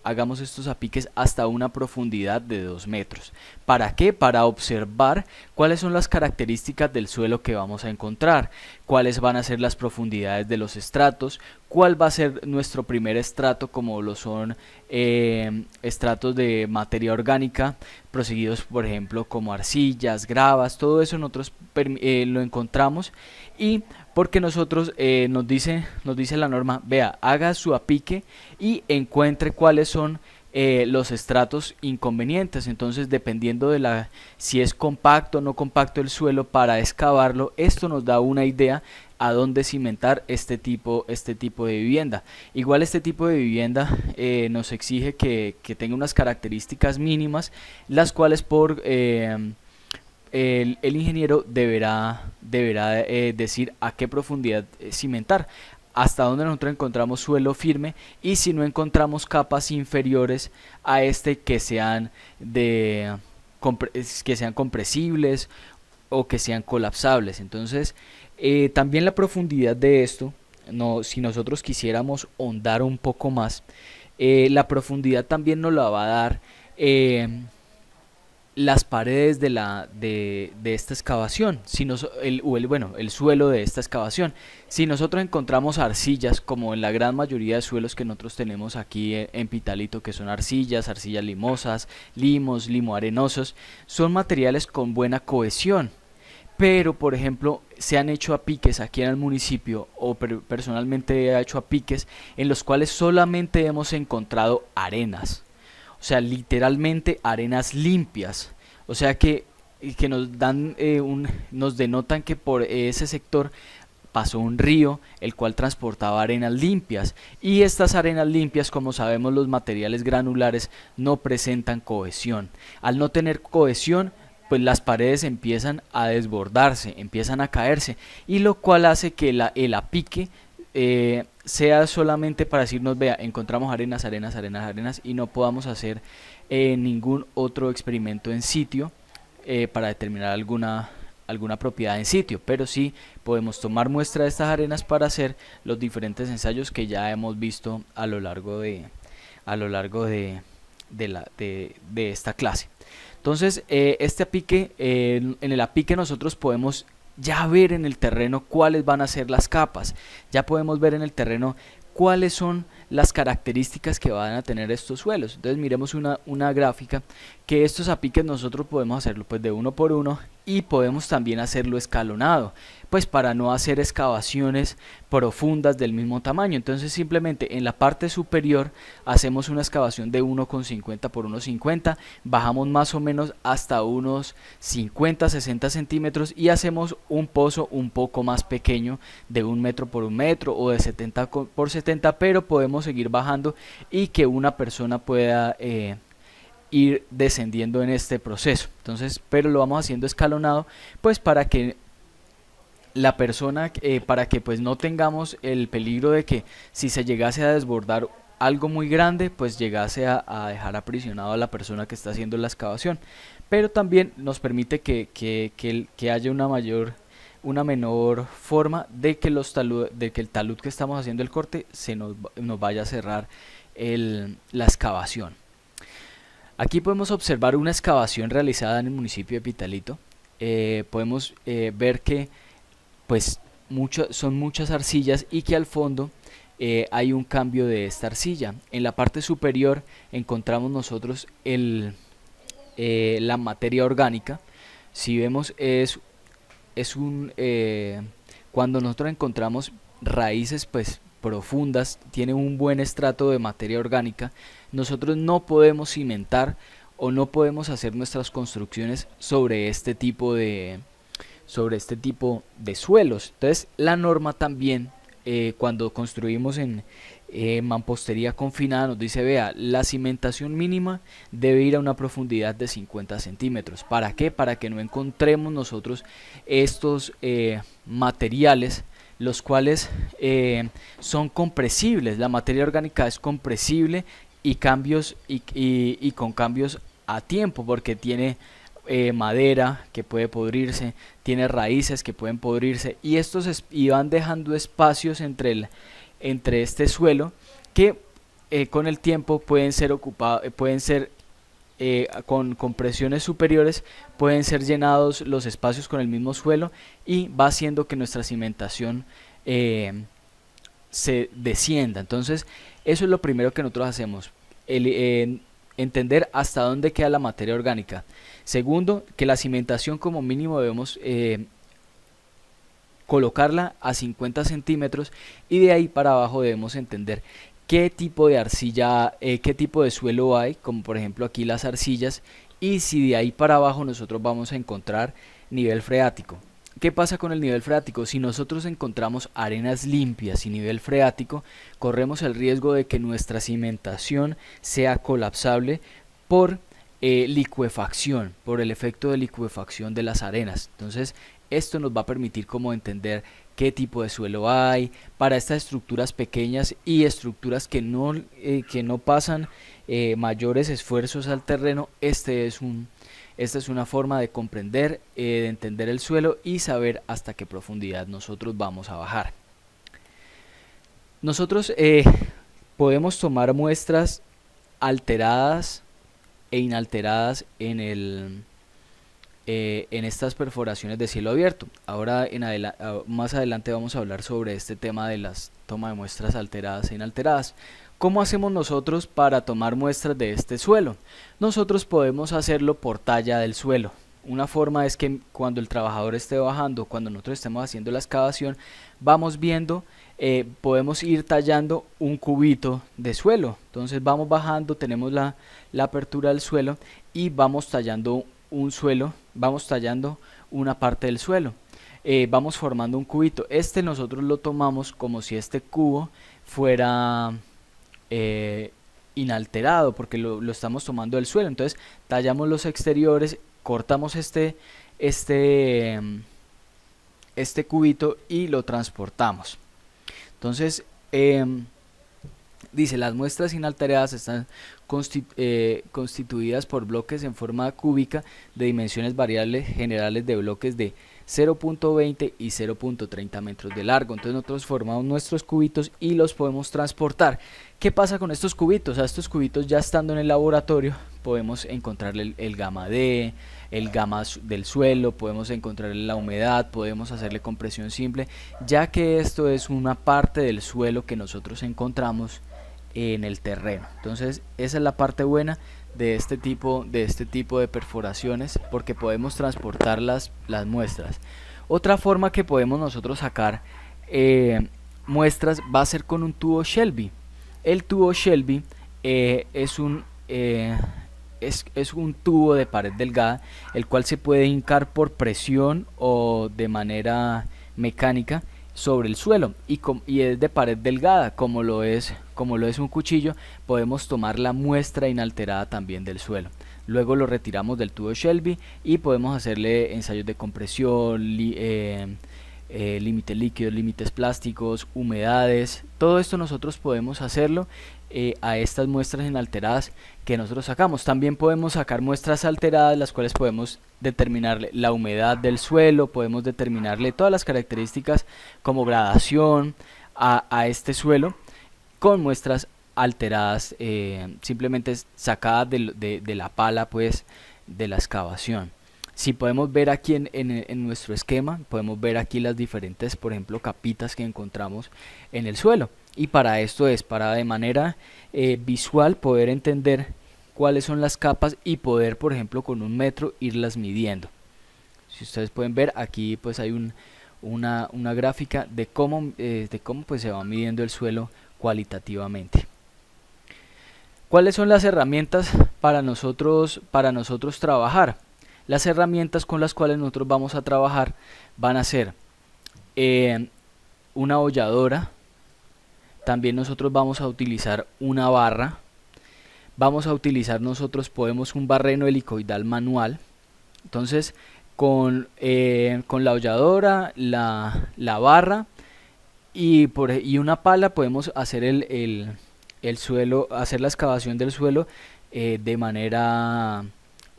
hagamos estos apiques hasta una profundidad de 2 metros. ¿Para qué? Para observar cuáles son las características del suelo que vamos a encontrar, cuáles van a ser las profundidades de los estratos, cuál va a ser nuestro primer estrato, como lo son estratos de materia orgánica, proseguidos por ejemplo como arcillas, gravas. Todo eso nosotros lo encontramos, y porque nosotros nos dice la norma, vea, haga su apique y encuentre cuáles son los estratos inconvenientes. Entonces, dependiendo de si es compacto o no compacto el suelo para excavarlo, esto nos da una idea a dónde cimentar este tipo de vivienda. Igual este tipo de vivienda nos exige que tenga unas características mínimas, las cuales por el ingeniero deberá decir a qué profundidad cimentar, hasta donde nosotros encontramos suelo firme, y si no encontramos capas inferiores a que sean compresibles o que sean colapsables. Entonces también la profundidad de esto, si nosotros quisiéramos ahondar un poco más, la profundidad también nos la va a dar las paredes de esta excavación, el suelo de esta excavación. Si nosotros encontramos arcillas, como en la gran mayoría de suelos que nosotros tenemos aquí en Pitalito, que son arcillas limosas, limo-arenosos, son materiales con buena cohesión. Pero, por ejemplo, se han hecho apiques aquí en el municipio, o personalmente he hecho apiques en los cuales solamente hemos encontrado arenas. O sea, literalmente arenas limpias. O sea que nos denotan que por ese sector pasó un río el cual transportaba arenas limpias, y estas arenas limpias, como sabemos, los materiales granulares no presentan cohesión. Al no tener cohesión, pues las paredes empiezan a desbordarse, empiezan a caerse, y lo cual hace que el apique sea solamente para decirnos, vea, encontramos arenas, y no podamos hacer ningún otro experimento en sitio para determinar alguna propiedad en sitio. Pero sí podemos tomar muestra de estas arenas para hacer los diferentes ensayos que ya hemos visto a lo largo de esta clase. Entonces este apique, en el apique nosotros podemos ya ver en el terreno cuáles van a ser las capas, ya podemos ver en el terreno cuáles son las características que van a tener estos suelos. Entonces miremos una gráfica, que estos apiques nosotros podemos hacerlo pues de uno por uno, y podemos también hacerlo escalonado, pues para no hacer excavaciones profundas del mismo tamaño. Entonces simplemente en la parte superior hacemos una excavación de 1,50 por 1,50, bajamos más o menos hasta unos 50-60 centímetros y hacemos un pozo un poco más pequeño de 1 metro por 1 metro o de 70 por 70, pero podemos seguir bajando y que una persona pueda ir descendiendo en este proceso. Entonces, pero lo vamos haciendo escalonado, pues para que la persona, para que pues no tengamos el peligro de que si se llegase a desbordar algo muy grande, pues llegase a dejar aprisionado a la persona que está haciendo la excavación. Pero también nos permite que haya una menor forma de que el talud que estamos haciendo el corte nos vaya a cerrar la excavación. Aquí podemos observar una excavación realizada en el municipio de Pitalito. Podemos ver que pues son muchas arcillas y que al fondo hay un cambio de esta arcilla. En la parte superior encontramos nosotros la materia orgánica. Si vemos cuando nosotros encontramos raíces pues profundas, tiene un buen estrato de materia orgánica, nosotros no podemos cimentar o no podemos hacer nuestras construcciones sobre este tipo de suelos. Entonces la norma también, cuando construimos en mampostería confinada, nos dice: vea, la cimentación mínima debe ir a una profundidad de 50 centímetros. ¿Para qué? Para que no encontremos nosotros estos materiales, los cuales son compresibles. La materia orgánica es compresible y con cambios a tiempo, porque tiene madera que puede podrirse, tiene raíces que pueden podrirse, y van dejando espacios entre este suelo que con el tiempo pueden ser con presiones superiores, pueden ser llenados los espacios con el mismo suelo, y va haciendo que nuestra cimentación se descienda. Entonces eso es lo primero que nosotros hacemos, entender hasta dónde queda la materia orgánica. Segundo, que la cimentación como mínimo debemos colocarla a 50 centímetros, y de ahí para abajo debemos entender qué tipo de arcilla, qué tipo de suelo hay, como por ejemplo aquí las arcillas, y si de ahí para abajo nosotros vamos a encontrar nivel freático. ¿Qué pasa con el nivel freático? Si nosotros encontramos arenas limpias y nivel freático, corremos el riesgo de que nuestra cimentación sea colapsable por licuefacción, por el efecto de licuefacción de las arenas. Entonces esto nos va a permitir como entender qué tipo de suelo hay para estas estructuras pequeñas y estructuras que no pasan mayores esfuerzos al terreno. Esta es una forma de comprender, de entender el suelo y saber hasta qué profundidad nosotros vamos a bajar. Nosotros podemos tomar muestras alteradas e inalteradas en estas perforaciones de cielo abierto. Ahora más adelante vamos a hablar sobre este tema de las toma de muestras alteradas e inalteradas. ¿Cómo hacemos nosotros para tomar muestras de este suelo? Nosotros podemos hacerlo por talla del suelo. Una forma es que cuando el trabajador esté bajando, cuando nosotros estemos haciendo la excavación, vamos viendo, podemos ir tallando un cubito de suelo. Entonces vamos bajando, tenemos la apertura del suelo y vamos tallando vamos tallando una parte del suelo, vamos formando un cubito. Nosotros lo tomamos como si este cubo fuera inalterado, porque lo estamos tomando del suelo. Entonces tallamos los exteriores, cortamos este cubito y lo transportamos. Entonces dice: las muestras inalteradas están constituidas por bloques en forma cúbica de dimensiones variables generales de bloques de 0.20 y 0.30 metros de largo. Entonces nosotros formamos nuestros cubitos y los podemos transportar. ¿Qué pasa con estos cubitos? A estos cubitos, ya estando en el laboratorio, podemos encontrarle el gamma D, el gamma del suelo, podemos encontrarle la humedad, podemos hacerle compresión simple, ya que esto es una parte del suelo que nosotros encontramos en el terreno. Entonces esa es la parte buena de este tipo de perforaciones, porque podemos transportar las muestras. Otra forma que podemos nosotros sacar muestras va a ser con un tubo Shelby. El tubo Shelby es un tubo de pared delgada, el cual se puede hincar por presión o de manera mecánica sobre el suelo, y es de pared delgada, como lo es un cuchillo. Podemos tomar la muestra inalterada también del suelo. Luego lo retiramos del tubo Shelby y podemos hacerle ensayos de compresión, límites líquidos, límites plásticos, humedades. Todo esto nosotros podemos hacerlo a estas muestras inalteradas que nosotros sacamos. También podemos sacar muestras alteradas, las cuales podemos determinarle la humedad del suelo, podemos determinarle todas las características como gradación a este suelo con muestras alteradas, simplemente sacadas de la pala, pues, de la excavación. Si podemos ver aquí en nuestro esquema, podemos ver aquí las diferentes, por ejemplo, capitas que encontramos en el suelo. Y para esto es para de manera visual poder entender cuáles son las capas y poder, por ejemplo, con un metro irlas midiendo. Si ustedes pueden ver, aquí pues hay una gráfica de cómo pues se va midiendo el suelo cualitativamente. ¿Cuáles son las herramientas para nosotros trabajar? Las herramientas con las cuales nosotros vamos a trabajar van a ser una holladora. También nosotros vamos a utilizar una barra. Vamos a utilizar podemos un barreno helicoidal manual. Entonces con la holladora, la barra y una pala podemos hacer el suelo, hacer la excavación del suelo de manera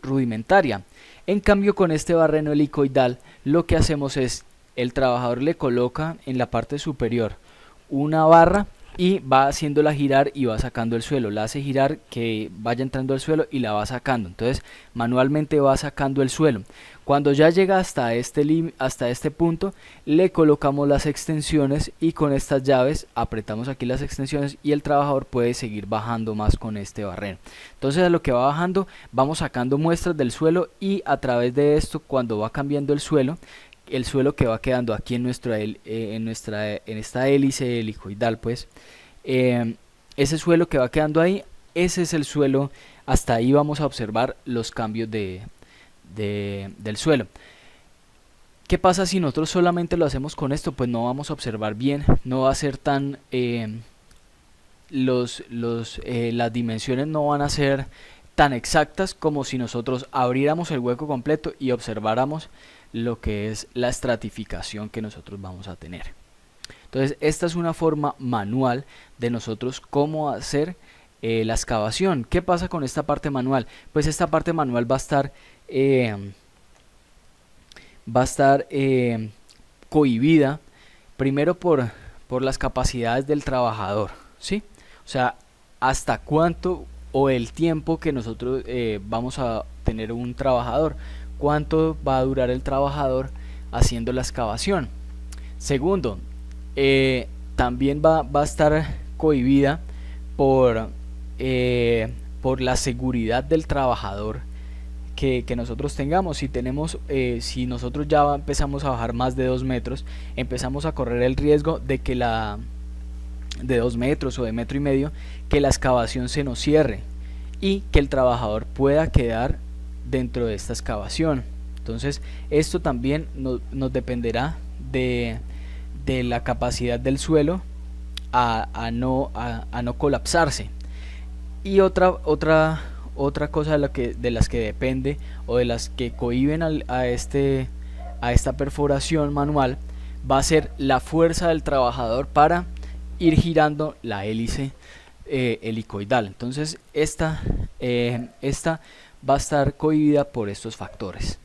rudimentaria. En cambio, con este barreno helicoidal lo que hacemos es, el trabajador le coloca en la parte superior una barra y va haciéndola girar y va sacando el suelo, la hace girar que vaya entrando al suelo y la va sacando. Entonces manualmente va sacando el suelo. Cuando ya llega hasta este punto, le colocamos las extensiones y con estas llaves apretamos aquí las extensiones y el trabajador puede seguir bajando más con este barreno. Entonces a lo que va bajando, vamos sacando muestras del suelo, y a través de esto, cuando va cambiando el suelo que va quedando aquí en esta hélice helicoidal, pues ese suelo que va quedando ahí, ese es el suelo. Hasta ahí vamos a observar los cambios del suelo. ¿Qué pasa si nosotros solamente lo hacemos con esto? Pues no vamos a observar bien, no va a ser tan las dimensiones no van a ser tan exactas como si nosotros abriéramos el hueco completo y observáramos lo que es la estratificación que nosotros vamos a tener. Entonces esta es una forma manual de nosotros cómo hacer la excavación. ¿Qué pasa con esta parte manual? Pues esta parte manual va a estar cohibida primero por las capacidades del trabajador, ¿sí? O sea, hasta cuánto o el tiempo que nosotros vamos a tener un trabajador, cuánto va a durar el trabajador haciendo la excavación. Segundo, también va a estar cohibida por la seguridad del trabajador que nosotros tengamos. Si nosotros ya empezamos a bajar más de 2 metros, empezamos a correr el riesgo de que de 2 metros o de metro y medio, que la excavación se nos cierre y que el trabajador pueda quedar dentro de esta excavación. Entonces esto también nos dependerá de la capacidad del suelo a no colapsarse. Y otra cosa de las que depende, o de las que cohiben a esta perforación manual, va a ser la fuerza del trabajador para ir girando la hélice helicoidal. Entonces esta va a estar cohibida por estos factores.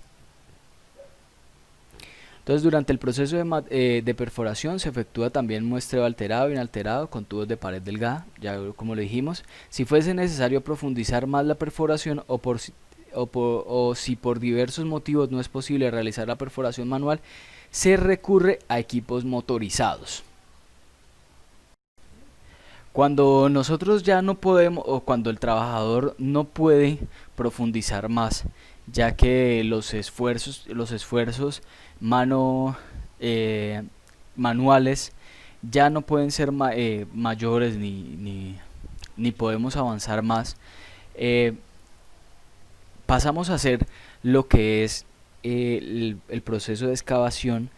Entonces durante el proceso de perforación se efectúa también muestreo alterado e inalterado con tubos de pared delgada, ya como lo dijimos. Si fuese necesario profundizar más la perforación o si por diversos motivos no es posible realizar la perforación manual, se recurre a equipos motorizados. Cuando nosotros ya no podemos, o cuando el trabajador no puede profundizar más, ya que los esfuerzos mano, eh, manuales ya no pueden ser mayores ni podemos avanzar más, eh, pasamos a hacer lo que es el proceso de excavación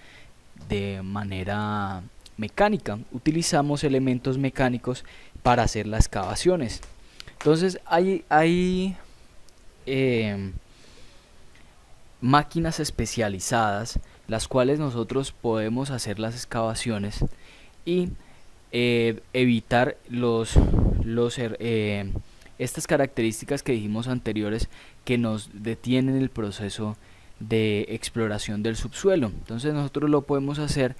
de manera mecánica. Utilizamos elementos mecánicos para hacer las excavaciones. Entonces hay eh, máquinas especializadas las cuales nosotros podemos hacer las excavaciones y evitar estas características que dijimos anteriores que nos detienen el proceso de exploración del subsuelo. Entonces nosotros lo podemos hacer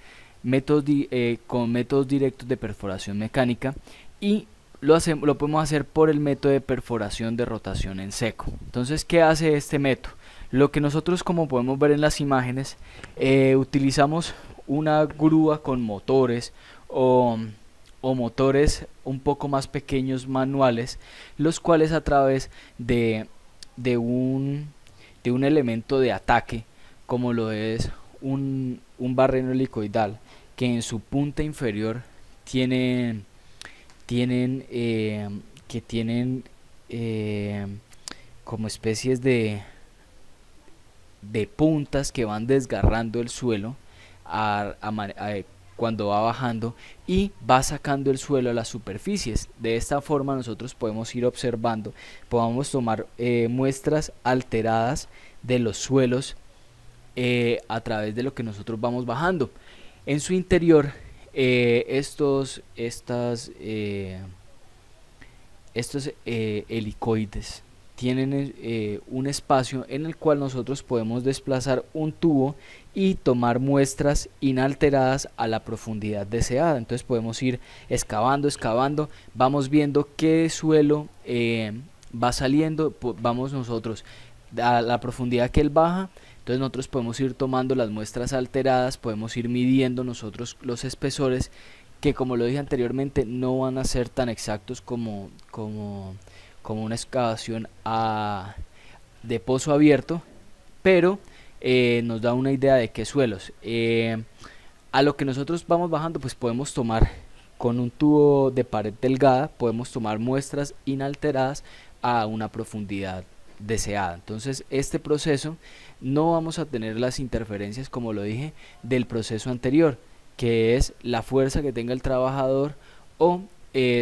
con métodos directos de perforación mecánica y lo podemos hacer por el método de perforación de rotación en seco. Entonces, ¿qué hace este método? Lo que nosotros, como podemos ver en las imágenes, utilizamos una grúa con motores o motores un poco más pequeños manuales, los cuales a través de un elemento de ataque, como lo es un barreno helicoidal, que en su punta inferior tienen como especies de puntas que van desgarrando el suelo cuando va bajando y va sacando el suelo a las superficies. De esta forma nosotros podemos ir observando, podemos tomar muestras alteradas de los suelos a través de lo que nosotros vamos bajando. En su interior estos helicoides tienen un espacio en el cual nosotros podemos desplazar un tubo y tomar muestras inalteradas a la profundidad deseada. Entonces podemos ir excavando, vamos viendo qué suelo va saliendo, vamos nosotros a la profundidad que él baja. Entonces nosotros podemos ir tomando las muestras alteradas, podemos ir midiendo nosotros los espesores, que como lo dije anteriormente no van a ser tan exactos como una excavación de pozo abierto, pero nos da una idea de qué suelos. A lo que nosotros vamos bajando, pues podemos tomar con un tubo de pared delgada, podemos tomar muestras inalteradas a una profundidad deseada. Entonces este proceso no vamos a tener las interferencias, como lo dije, del proceso anterior, que es la fuerza que tenga el trabajador o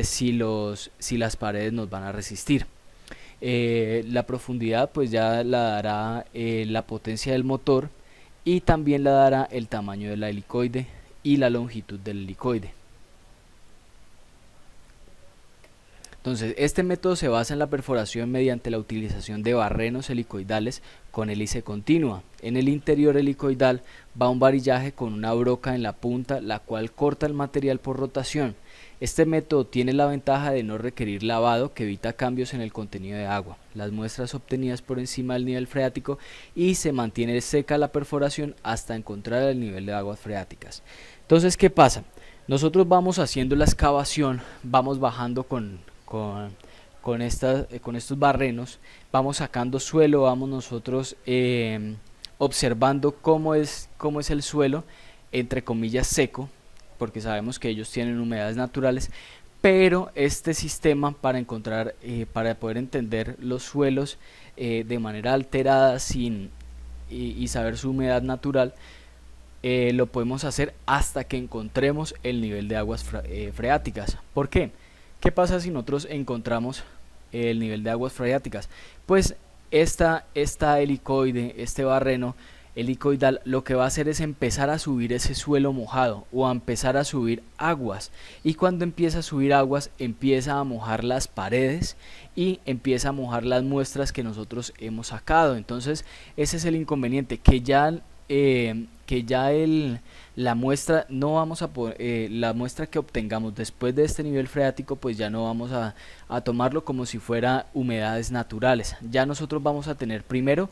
si las paredes nos van a resistir. La profundidad pues ya la dará la potencia del motor y también la dará el tamaño del helicoide y la longitud del helicoide. Entonces, este método se basa en la perforación mediante la utilización de barrenos helicoidales con hélice continua. En el interior helicoidal va un varillaje con una broca en la punta, la cual corta el material por rotación. Este método tiene la ventaja de no requerir lavado, que evita cambios en el contenido de agua, las muestras obtenidas por encima del nivel freático, y se mantiene seca la perforación hasta encontrar el nivel de aguas freáticas. Entonces, ¿qué pasa? Nosotros vamos haciendo la excavación, vamos bajando con estos barrenos, vamos sacando suelo, vamos nosotros observando cómo es el suelo, entre comillas seco, porque sabemos que ellos tienen humedades naturales, pero este sistema para poder entender los suelos de manera alterada y saber su humedad natural, lo podemos hacer hasta que encontremos el nivel de aguas freáticas. ¿Por qué? ¿Qué pasa si nosotros encontramos el nivel de aguas freáticas? Pues esta helicoide, este barreno helicoidal, lo que va a hacer es empezar a subir ese suelo mojado o a empezar a subir aguas, y cuando empieza a subir aguas empieza a mojar las paredes y empieza a mojar las muestras que nosotros hemos sacado. Entonces ese es el inconveniente, que ya la muestra no vamos a poder, la muestra que obtengamos después de este nivel freático, pues ya no vamos a tomarlo como si fuera humedades naturales. Ya nosotros vamos a tener primero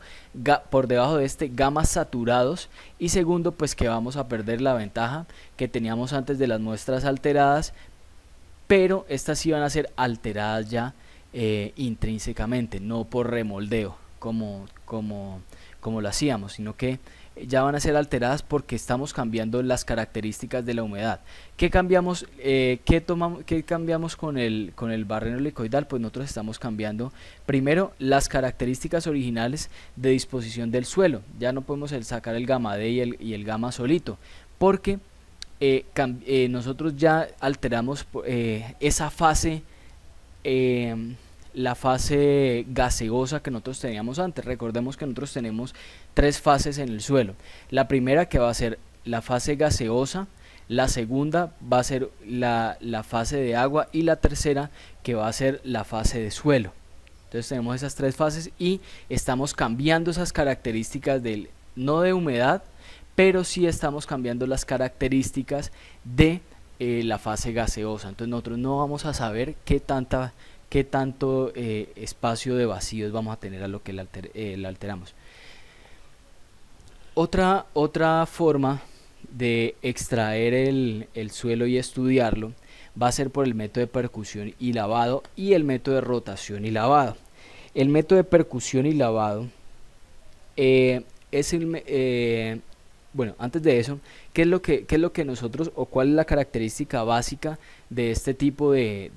por debajo de gamas saturados, y segundo pues que vamos a perder la ventaja que teníamos antes de las muestras alteradas, pero estas sí van a ser alteradas ya intrínsecamente, no por remoldeo como lo hacíamos, sino que ya van a ser alteradas porque estamos cambiando las características de la humedad. ¿Qué cambiamos, qué cambiamos con el barreno helicoidal? Pues nosotros estamos cambiando primero las características originales de disposición del suelo. Ya no podemos sacar el gamma D y el gamma solito, porque nosotros ya alteramos esa fase, la fase gaseosa que nosotros teníamos antes. Recordemos que nosotros tenemos tres fases en el suelo. La primera, que va a ser la fase gaseosa, la segunda va a ser la fase de agua, y la tercera, que va a ser la fase de suelo. Entonces tenemos esas tres fases y estamos cambiando esas características no de humedad, pero sí estamos cambiando las características de la fase gaseosa. Entonces nosotros no vamos a saber qué tanto espacio de vacíos vamos a tener a lo que la alteramos. Otra forma de extraer el suelo y estudiarlo va a ser por el método de percusión y lavado y el método de rotación y lavado. El método de percusión y lavado bueno, antes de eso, ¿qué es lo que nosotros, o cuál es la característica básica de este tipo de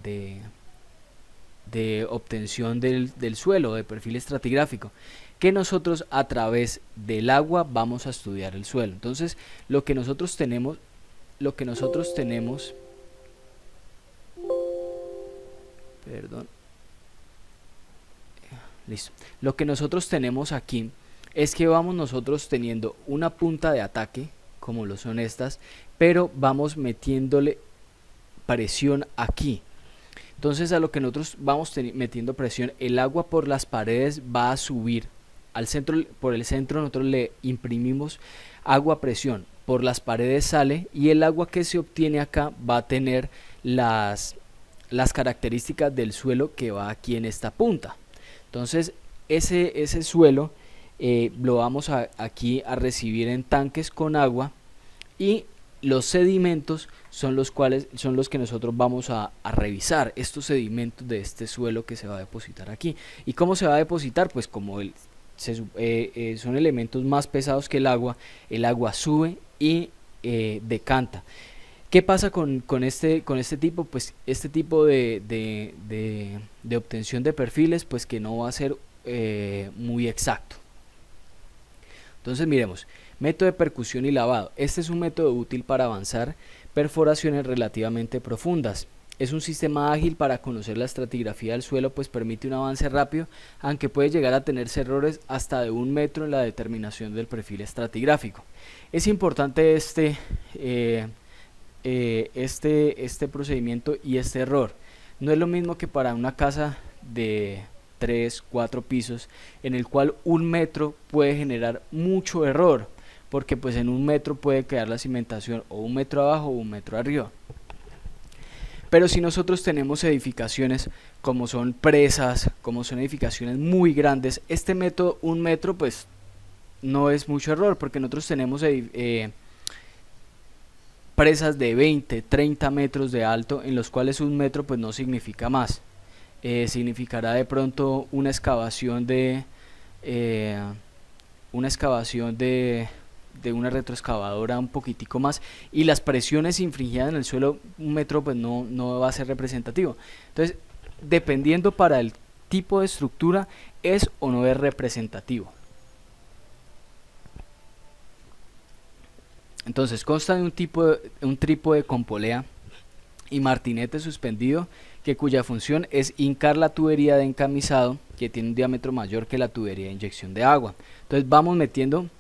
obtención del suelo, de perfil estratigráfico? Que nosotros a través del agua vamos a estudiar el suelo. Entonces, lo que nosotros tenemos, perdón, listo. Lo que nosotros tenemos aquí es que vamos nosotros teniendo una punta de ataque, como lo son estas, pero vamos metiéndole presión aquí. Entonces, a lo que nosotros vamos metiendo presión, el agua por las paredes va a subir al centro. Por el centro nosotros le imprimimos agua a presión, por las paredes sale, y el agua que se obtiene acá va a tener las características del suelo que va aquí en esta punta. Entonces ese suelo lo vamos aquí a recibir en tanques con agua, y los sedimentos son los que nosotros vamos a revisar, estos sedimentos de este suelo que se va a depositar aquí. ¿Y cómo se va a depositar? Pues como son elementos más pesados que el agua sube y decanta. ¿Qué pasa con este tipo? Pues este tipo de obtención de perfiles, pues que no va a ser muy exacto. Entonces miremos, método de percusión y lavado. Este es un método útil para avanzar perforaciones relativamente profundas. Es un sistema ágil para conocer la estratigrafía del suelo, pues permite un avance rápido, aunque puede llegar a tenerse errores hasta de 1 metro en la determinación del perfil estratigráfico. Es importante este procedimiento y este error. No es lo mismo que para una casa de 3, 4 pisos, en el cual 1 metro puede generar mucho error, porque pues en 1 metro puede quedar la cimentación o 1 metro abajo o 1 metro arriba. Pero si nosotros tenemos edificaciones como son presas, como son edificaciones muy grandes, este método 1 metro pues no es mucho error, porque nosotros tenemos presas de 20, 30 metros de alto, en los cuales 1 metro pues no significa más. Significará de pronto una excavación de una retroexcavadora un poquitico más, y las presiones infringidas en el suelo 1 metro pues no va a ser representativo. Entonces, dependiendo para el tipo de estructura, es o no es representativo. Entonces consta de un trípode con polea y martinete suspendido, cuya función es hincar la tubería de encamisado, que tiene un diámetro mayor que la tubería de inyección de agua. Entonces vamos metiendo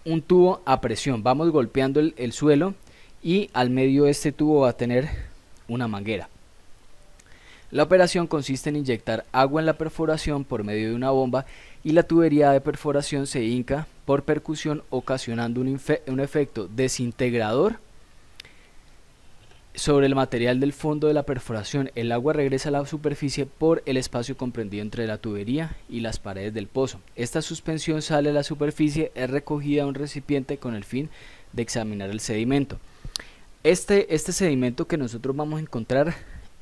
un tubo a presión, vamos golpeando el suelo, y al medio de este tubo va a tener una manguera. La operación consiste en inyectar agua en la perforación por medio de una bomba, y la tubería de perforación se hinca por percusión, ocasionando un efecto desintegrador sobre el material del fondo de la perforación. El agua regresa a la superficie por el espacio comprendido entre la tubería y las paredes del pozo. Esta suspensión sale a la superficie, es recogida a un recipiente con el fin de examinar el sedimento. Este sedimento que nosotros vamos a encontrar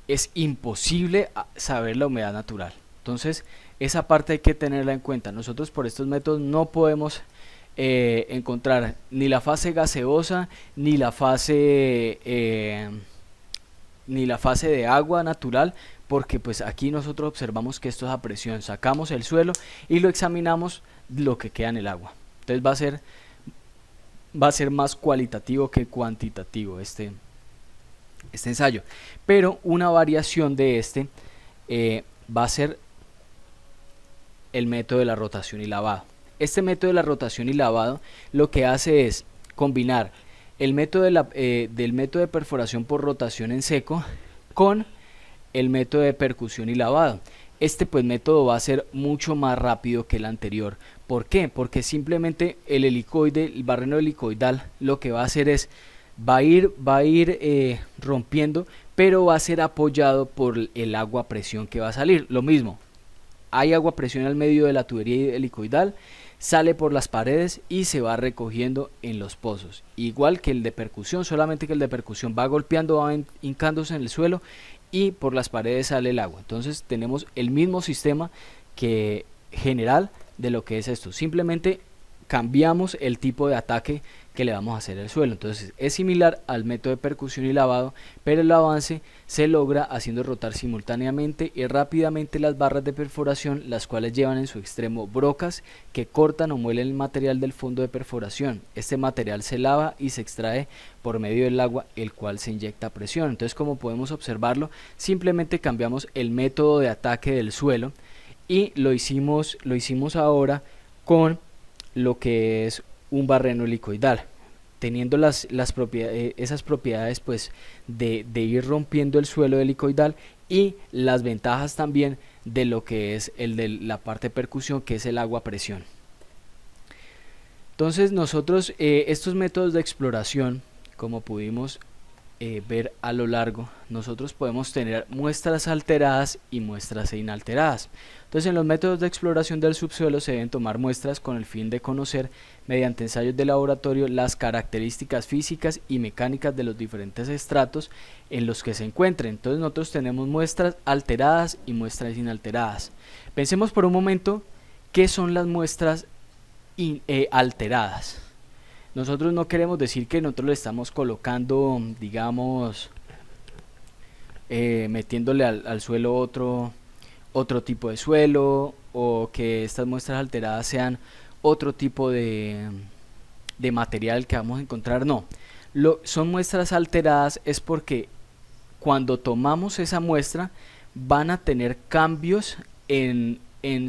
es imposible saber la humedad natural. Entonces, esa parte hay que tenerla en cuenta. Nosotros por estos métodos no podemos encontrar ni la fase gaseosa ni la fase de agua natural, porque pues aquí nosotros observamos que esto es a presión. Sacamos el suelo y lo examinamos lo que queda en el agua. Entonces va a ser más cualitativo que cuantitativo este ensayo, pero una variación de va a ser el método de la rotación y lavado. Este método de la rotación y lavado lo que hace es combinar el método del método de perforación por rotación en seco con el método de percusión y lavado. Este pues método va a ser mucho más rápido que el anterior. ¿Por qué? Porque simplemente el helicoide, el barreno helicoidal, lo que va a hacer es va a ir rompiendo, pero va a ser apoyado por el agua a presión que va a salir. Lo mismo, hay agua a presión al medio de la tubería helicoidal, sale por las paredes y se va recogiendo en los pozos, igual que el de percusión, solamente que el de percusión va golpeando, va hincándose en el suelo y por las paredes sale el agua. Entonces tenemos el mismo sistema que general de lo que es esto, simplemente cambiamos el tipo de ataque que le vamos a hacer al suelo. Entonces es similar al método de percusión y lavado, pero el avance se logra haciendo rotar simultáneamente y rápidamente las barras de perforación, las cuales llevan en su extremo brocas que cortan o muelen el material del fondo de perforación. Este material se lava y se extrae por medio del agua, el cual se inyecta a presión. Entonces, como podemos observarlo, simplemente cambiamos el método de ataque del suelo y lo hicimos ahora con lo que es un barreno helicoidal, teniendo esas propiedades pues de ir rompiendo el suelo helicoidal y las ventajas también de lo que es el de la parte de percusión, que es el agua a presión. Entonces nosotros estos métodos de exploración, como pudimos ver a lo largo, nosotros podemos tener muestras alteradas y muestras inalteradas. Entonces en los métodos de exploración del subsuelo se deben tomar muestras con el fin de conocer mediante ensayos de laboratorio las características físicas y mecánicas de los diferentes estratos en los que se encuentren. Entonces nosotros tenemos muestras alteradas y muestras inalteradas. Pensemos por un momento qué son las muestras alteradas. Nosotros no queremos decir que nosotros le estamos colocando, digamos, metiéndole al suelo otro tipo de suelo, o que estas muestras alteradas sean otro tipo de material que vamos a encontrar. No, son muestras alteradas es porque cuando tomamos esa muestra van a tener cambios en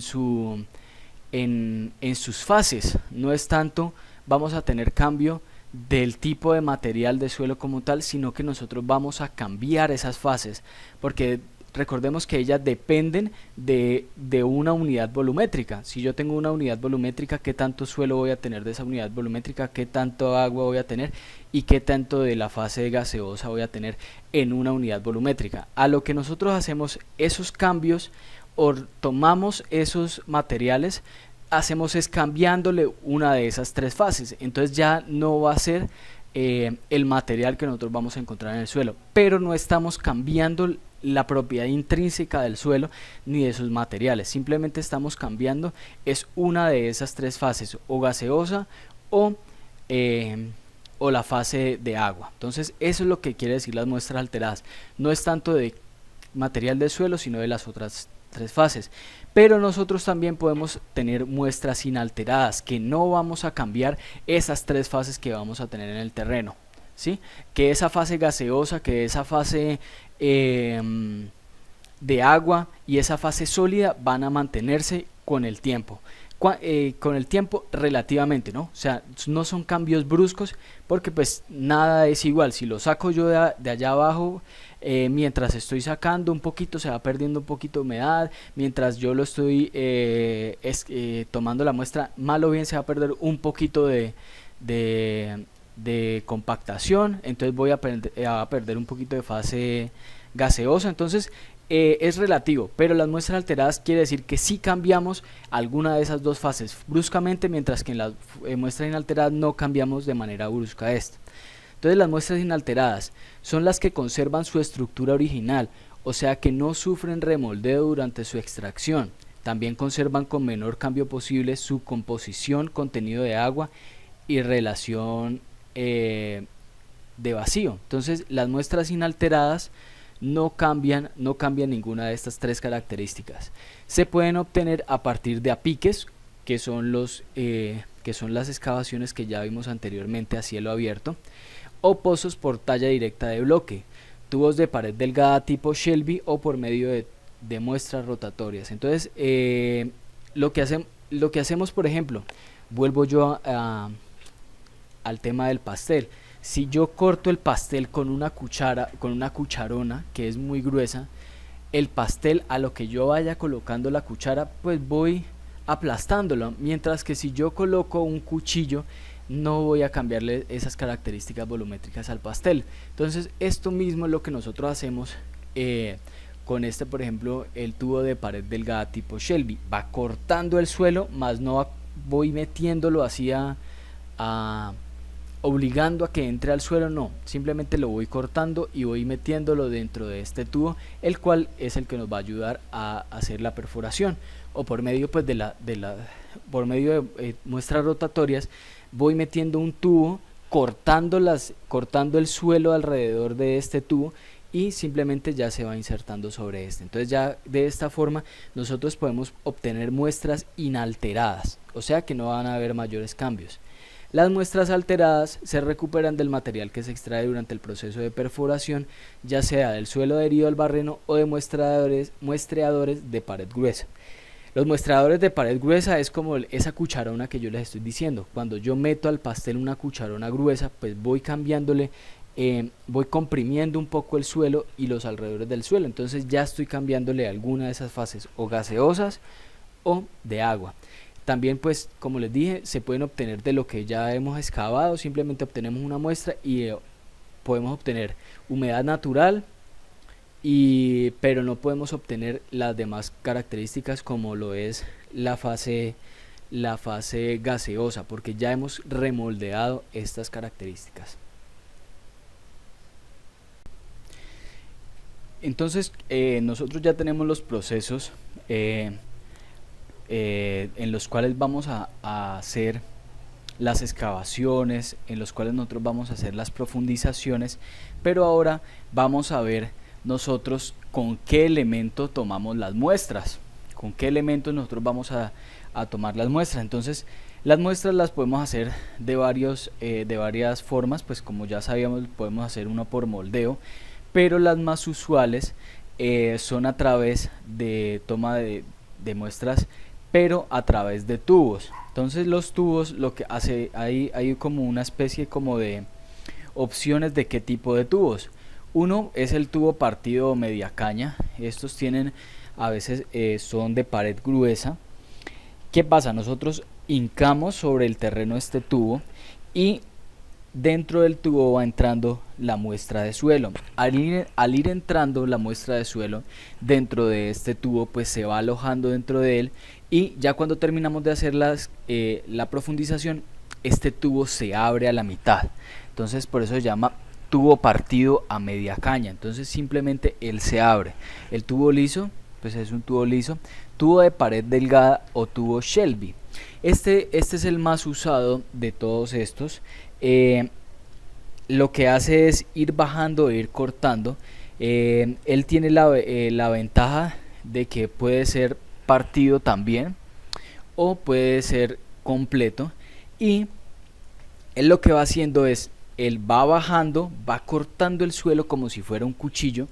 sus fases. No es tanto vamos a tener cambio del tipo de material de suelo como tal, sino que nosotros vamos a cambiar esas fases, porque recordemos que ellas dependen de una unidad volumétrica. Si yo tengo una unidad volumétrica, ¿qué tanto suelo voy a tener de esa unidad volumétrica? ¿Qué tanto agua voy a tener? ¿Y qué tanto de la fase gaseosa voy a tener en una unidad volumétrica? A lo que nosotros hacemos esos cambios o tomamos esos materiales, hacemos es cambiándole una de esas tres fases. Entonces ya no va a ser el material que nosotros vamos a encontrar en el suelo, pero no estamos cambiando la propiedad intrínseca del suelo ni de sus materiales, simplemente estamos cambiando es una de esas tres fases, o gaseosa o la fase de agua. Entonces eso es lo que quiere decir las muestras alteradas, no es tanto de material del suelo sino de las otras tres fases. Pero nosotros también podemos tener muestras inalteradas, que no vamos a cambiar esas tres fases que vamos a tener en el terreno, ¿sí? Que esa fase gaseosa, que esa fase de agua y esa fase sólida van a mantenerse con el tiempo. Con el tiempo relativamente, ¿no? O sea, no son cambios bruscos, porque pues nada es igual. Si lo saco yo de allá abajo, mientras estoy sacando un poquito se va perdiendo un poquito de humedad, mientras yo lo estoy tomando la muestra, mal o bien se va a perder un poquito de compactación, entonces voy a perder un poquito de fase gaseosa. Entonces es relativo, pero las muestras alteradas quiere decir que sí cambiamos alguna de esas dos fases bruscamente, mientras que en las muestras inalteradas no cambiamos de manera brusca esto. Entonces las muestras inalteradas son las que conservan su estructura original, o sea que no sufren remoldeo durante su extracción. También conservan con menor cambio posible su composición, contenido de agua y relación de vacío. Entonces las muestras inalteradas no cambian ninguna de estas tres características. Se pueden obtener a partir de apiques, que son las excavaciones que ya vimos anteriormente a cielo abierto, o pozos por talla directa de bloque, tubos de pared delgada tipo Shelby o por medio de muestras rotatorias. Entonces lo que hacemos, por ejemplo, vuelvo yo al tema del pastel. Si yo corto el pastel con una cucharona que es muy gruesa, el pastel, a lo que yo vaya colocando la cuchara, pues voy aplastándolo, mientras que si yo coloco un cuchillo no voy a cambiarle esas características volumétricas al pastel. Entonces esto mismo es lo que nosotros hacemos con por ejemplo, el tubo de pared delgada tipo Shelby. Va cortando el suelo, más no voy metiéndolo así obligando a que entre al suelo, no, simplemente lo voy cortando y voy metiéndolo dentro de este tubo, el cual es el que nos va a ayudar a hacer la perforación, o por medio pues por medio de muestras rotatorias voy metiendo un tubo, cortando el suelo alrededor de este tubo y simplemente ya se va insertando sobre este. Entonces ya de esta forma nosotros podemos obtener muestras inalteradas, o sea que no van a haber mayores cambios. Las muestras alteradas se recuperan del material que se extrae durante el proceso de perforación, ya sea del suelo adherido al barreno o de muestreadores de pared gruesa. Los muestreadores de pared gruesa es como esa cucharona que yo les estoy diciendo. Cuando yo meto al pastel una cucharona gruesa, pues voy cambiándole, voy comprimiendo un poco el suelo y los alrededores del suelo. Entonces ya estoy cambiándole alguna de esas fases o gaseosas o de agua. También pues como les dije, se pueden obtener de lo que ya hemos excavado, simplemente obtenemos una muestra y podemos obtener humedad natural, pero no podemos obtener las demás características como lo es la fase gaseosa, porque ya hemos remoldeado estas características. Entonces nosotros ya tenemos los procesos en los cuales vamos a hacer las excavaciones, en los cuales nosotros vamos a hacer las profundizaciones, pero ahora vamos a ver nosotros con qué elemento tomamos las muestras, con qué elementos nosotros vamos a tomar las muestras. Entonces las muestras las podemos hacer de varias formas, pues como ya sabíamos podemos hacer uno por moldeo, pero las más usuales son a través de toma de muestras, pero a través de tubos. Entonces los tubos, lo que hace, hay como una especie como de opciones de qué tipo de tubos. Uno es el tubo partido o media caña. Estos tienen, a veces son de pared gruesa. ¿Qué pasa? Nosotros hincamos sobre el terreno este tubo y dentro del tubo va entrando la muestra de suelo. Al ir entrando la muestra de suelo dentro de este tubo, pues se va alojando dentro de él, y ya cuando terminamos de hacer la profundización, este tubo se abre a la mitad. Entonces por eso se llama tubo partido a media caña. Entonces simplemente él se abre. El tubo liso, pues es un tubo liso, tubo de pared delgada o tubo Shelby. Este es el más usado de todos estos. Lo que hace es ir bajando e ir cortando. Él tiene la ventaja de que puede ser partido también o puede ser completo, y él lo que va haciendo es, él va bajando, va cortando el suelo como si fuera un cuchillo,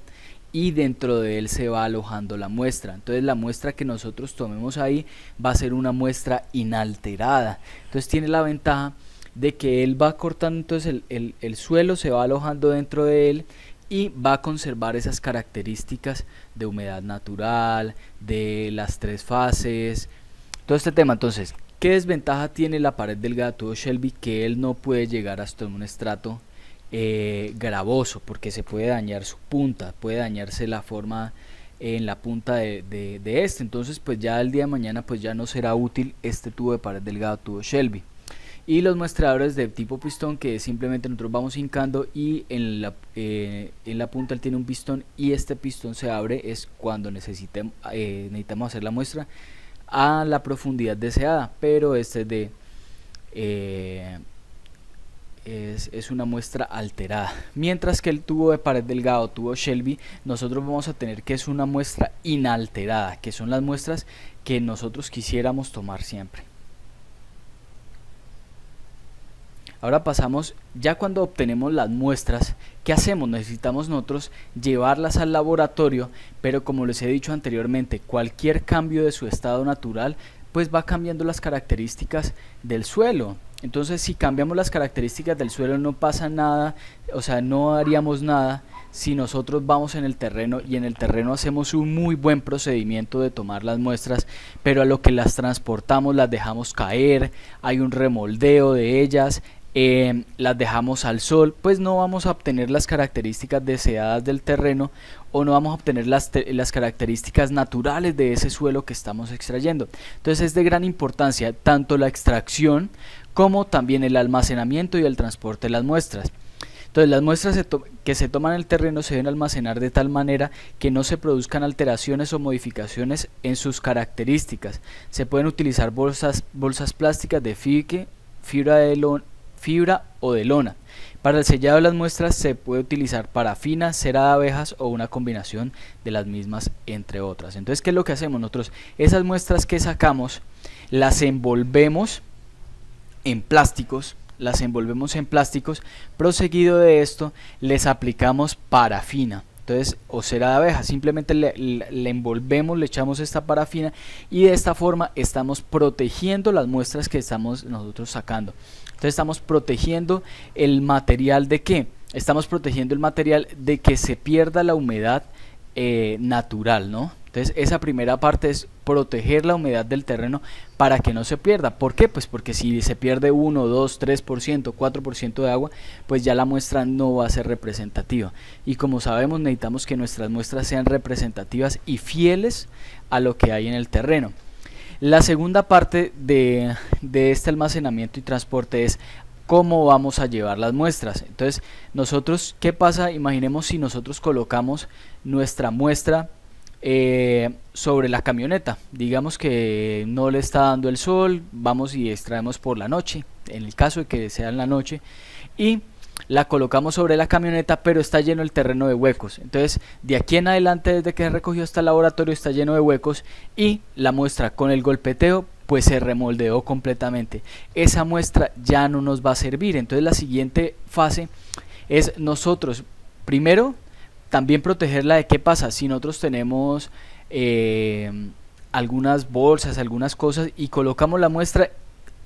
y dentro de él se va alojando la muestra. Entonces la muestra que nosotros tomemos ahí va a ser una muestra inalterada. Entonces tiene la ventaja de que él va cortando, entonces el suelo se va alojando dentro de él y va a conservar esas características de humedad natural, de las tres fases, todo este tema. Entonces, ¿qué desventaja tiene la pared delgada tubo Shelby? Que él no puede llegar hasta un estrato gravoso, porque se puede dañar su punta, puede dañarse la forma en la punta de este. Entonces pues ya el día de mañana pues ya no será útil este tubo de pared delgada tubo Shelby. y los muestreadores de tipo pistón, que simplemente nosotros vamos hincando y en la punta él tiene un pistón y este pistón se abre es cuando necesitamos hacer la muestra a la profundidad deseada, pero este es de es una muestra alterada, mientras que el tubo de pared delgado, tubo Shelby, nosotros vamos a tener que es una muestra inalterada, que son las muestras que nosotros quisiéramos tomar siempre. Ahora pasamos, ya cuando obtenemos las muestras, ¿qué hacemos? Necesitamos nosotros llevarlas al laboratorio, pero como les he dicho anteriormente, cualquier cambio de su estado natural pues va cambiando las características del suelo. Entonces si cambiamos las características del suelo no pasa nada, o sea, no haríamos nada si nosotros vamos en el terreno y en el terreno hacemos un muy buen procedimiento de tomar las muestras, pero a lo que las transportamos las dejamos caer, hay un remoldeo de ellas, las dejamos al sol, pues no vamos a obtener las características deseadas del terreno o no vamos a obtener las características naturales de ese suelo que estamos extrayendo. Entonces es de gran importancia tanto la extracción como también el almacenamiento y el transporte de las muestras. Entonces las muestras que se toman en el terreno se deben almacenar de tal manera que no se produzcan alteraciones o modificaciones en sus características. Se pueden utilizar bolsas plásticas de fique, fibra o de lona. Para el sellado de las muestras se puede utilizar parafina, cera de abejas o una combinación de las mismas, entre otras. Entonces, ¿qué es lo que hacemos nosotros? Esas muestras que sacamos las envolvemos en plásticos, proseguido de esto les aplicamos parafina. Entonces, o cera de abeja, simplemente le envolvemos, le echamos esta parafina y de esta forma estamos protegiendo las muestras que estamos nosotros sacando. Entonces estamos protegiendo el material de ¿qué? Estamos protegiendo el material de que se pierda la humedad natural, ¿no? Entonces esa primera parte es proteger la humedad del terreno para que no se pierda. ¿Por qué? Pues porque si se pierde 1, 2, 3%, 4% de agua, pues ya la muestra no va a ser representativa. Y como sabemos, necesitamos que nuestras muestras sean representativas y fieles a lo que hay en el terreno. La segunda parte de este almacenamiento y transporte es cómo vamos a llevar las muestras. Entonces nosotros, ¿qué pasa? Imaginemos si nosotros colocamos nuestra muestra sobre la camioneta, digamos que no le está dando el sol, vamos y extraemos por la noche, en el caso de que sea en la noche, y la colocamos sobre la camioneta, pero está lleno el terreno de huecos. Entonces de aquí en adelante, desde que se recogió hasta el laboratorio, está lleno de huecos y la muestra con el golpeteo pues se remoldeó completamente. Esa muestra ya no nos va a servir. Entonces la siguiente fase es nosotros primero también protegerla de qué pasa si nosotros tenemos algunas bolsas, algunas cosas y colocamos la muestra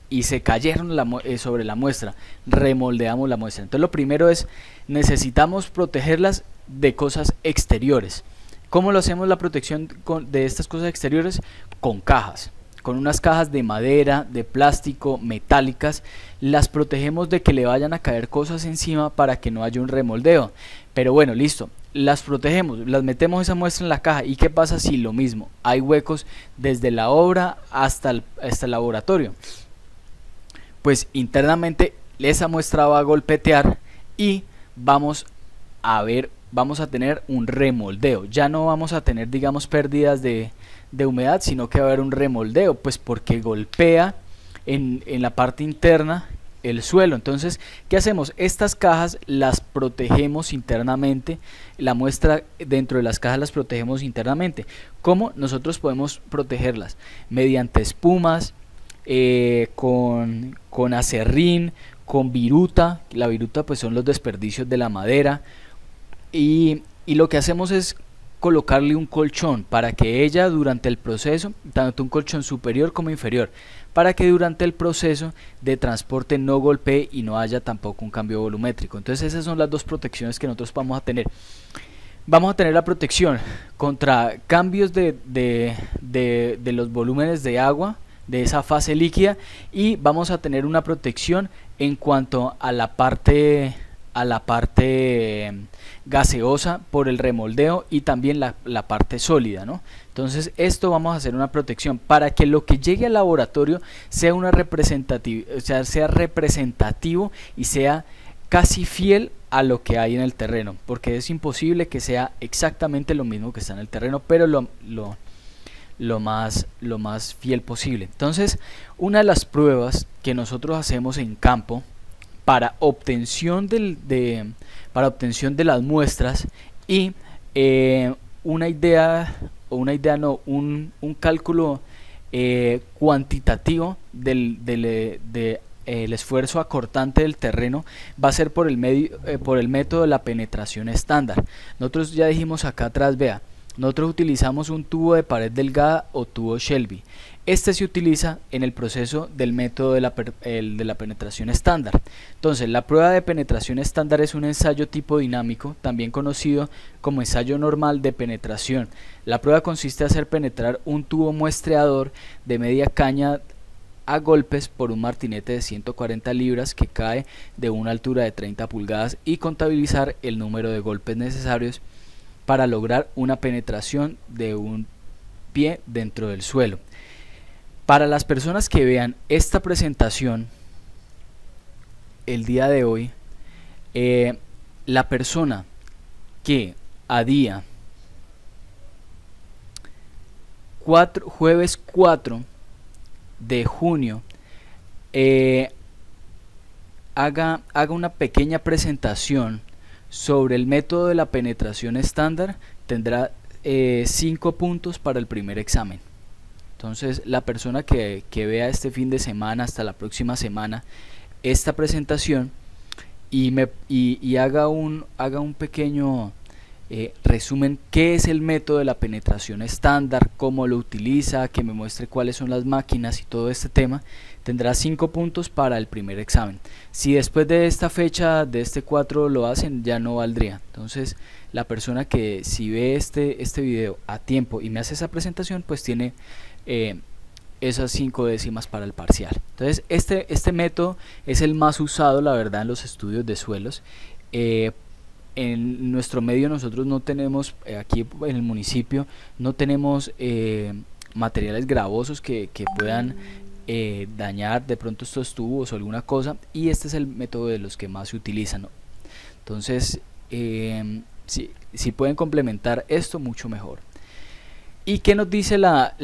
y se cayeron sobre la muestra, remoldeamos la muestra. Entonces lo primero es, necesitamos protegerlas de cosas exteriores. ¿Cómo lo hacemos la protección de estas cosas exteriores? Con cajas, con unas cajas de madera, de plástico, metálicas, las protegemos de que le vayan a caer cosas encima para que no haya un remoldeo. Pero bueno, listo, las protegemos, las metemos esa muestra en la caja. ¿Y qué pasa si lo mismo? Hay huecos desde la obra hasta el laboratorio. Pues internamente esa muestra va a golpetear y vamos a tener un remoldeo. Ya no vamos a tener, digamos, pérdidas de humedad, sino que va a haber un remoldeo, pues porque golpea en la parte interna el suelo. Entonces, ¿qué hacemos? Estas cajas las protegemos internamente, la muestra dentro de las cajas las protegemos internamente. ¿Cómo nosotros podemos protegerlas? Mediante espumas, con acerrín, con viruta. La viruta pues son los desperdicios de la madera y lo que hacemos es colocarle un colchón para que ella durante el proceso, tanto un colchón superior como inferior, para que durante el proceso de transporte no golpee y no haya tampoco un cambio volumétrico. Entonces esas son las dos protecciones que nosotros vamos a tener. Vamos a tener la protección contra cambios de los volúmenes de agua, de esa fase líquida, y vamos a tener una protección en cuanto a la parte a la parte gaseosa por el remoldeo y también la parte sólida, ¿no? Entonces esto vamos a hacer una protección para que lo que llegue al laboratorio sea sea representativo y sea casi fiel a lo que hay en el terreno, porque es imposible que sea exactamente lo mismo que está en el terreno, pero lo más fiel posible. Entonces, una de las pruebas que nosotros hacemos en campo para obtención para obtención de las muestras y un cálculo cuantitativo el esfuerzo acortante del terreno va a ser por el método de la penetración estándar. Nosotros ya dijimos acá atrás, vea, nosotros utilizamos un tubo de pared delgada o tubo Shelby. Este se utiliza en el proceso del método de la penetración estándar. Entonces, la prueba de penetración estándar es un ensayo tipo dinámico, también conocido como ensayo normal de penetración. La prueba consiste en hacer penetrar un tubo muestreador de media caña a golpes por un martinete de 140 libras que cae de una altura de 30 pulgadas y contabilizar el número de golpes necesarios para lograr una penetración de un pie dentro del suelo. Para las personas que vean esta presentación el día de hoy, la persona que a día jueves 4 de junio haga una pequeña presentación sobre el método de la penetración estándar, tendrá 5 puntos para el primer examen. Entonces, la persona que vea este fin de semana hasta la próxima semana esta presentación y haga un pequeño resumen qué es el método de la penetración estándar, cómo lo utiliza, que me muestre cuáles son las máquinas y todo este tema, tendrá 5 puntos para el primer examen. Si después de esta fecha, de este 4 lo hacen, ya no valdría. Entonces, la persona que si ve este video a tiempo y me hace esa presentación, pues tiene esas 5 décimas para el parcial. Entonces, este método es el más usado, la verdad, en los estudios de suelos. En nuestro medio nosotros no tenemos, aquí en el municipio, no tenemos materiales gravosos que puedan dañar de pronto estos tubos o alguna cosa, y este es el método de los que más se utilizan, ¿no? Entonces, si pueden complementar esto, mucho mejor. ¿Y qué nos dice la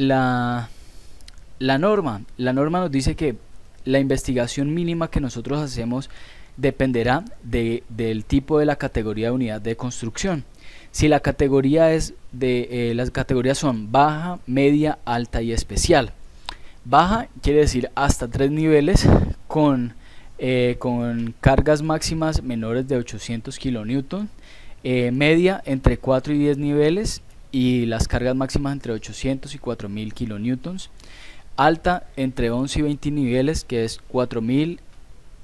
norma? La norma nos dice que la investigación mínima que nosotros hacemos dependerá del tipo de la categoría de unidad de construcción. Si la categoría es las categorías son baja, media, alta y especial. Baja quiere decir hasta 3 niveles con cargas máximas menores de 800 kilonewton, media entre 4 y 10 niveles y las cargas máximas entre 800 y 4000 kilonewtons, alta entre 11 y 20 niveles, que es 4000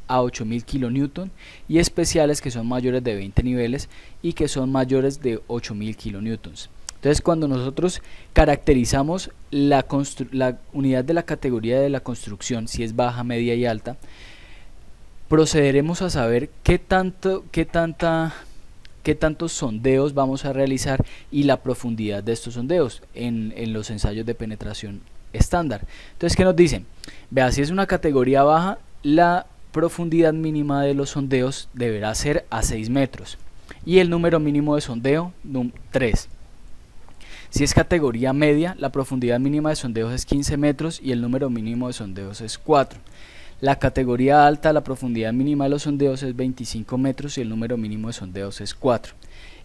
a 8000 kilonewton, y especiales, que son mayores de 20 niveles y que son mayores de 8000 kilonewtons. Entonces, cuando nosotros caracterizamos la unidad de la categoría de la construcción, si es baja, media y alta, procederemos a saber qué tantos sondeos vamos a realizar y la profundidad de estos sondeos en los ensayos de penetración estándar. Entonces, ¿qué nos dicen? Vea, si es una categoría baja, la profundidad mínima de los sondeos deberá ser a 6 metros y el número mínimo de sondeo 3. Si es categoría media, la profundidad mínima de sondeos es 15 metros y el número mínimo de sondeos es 4. La categoría alta, la profundidad mínima de los sondeos es 25 metros y el número mínimo de sondeos es 4.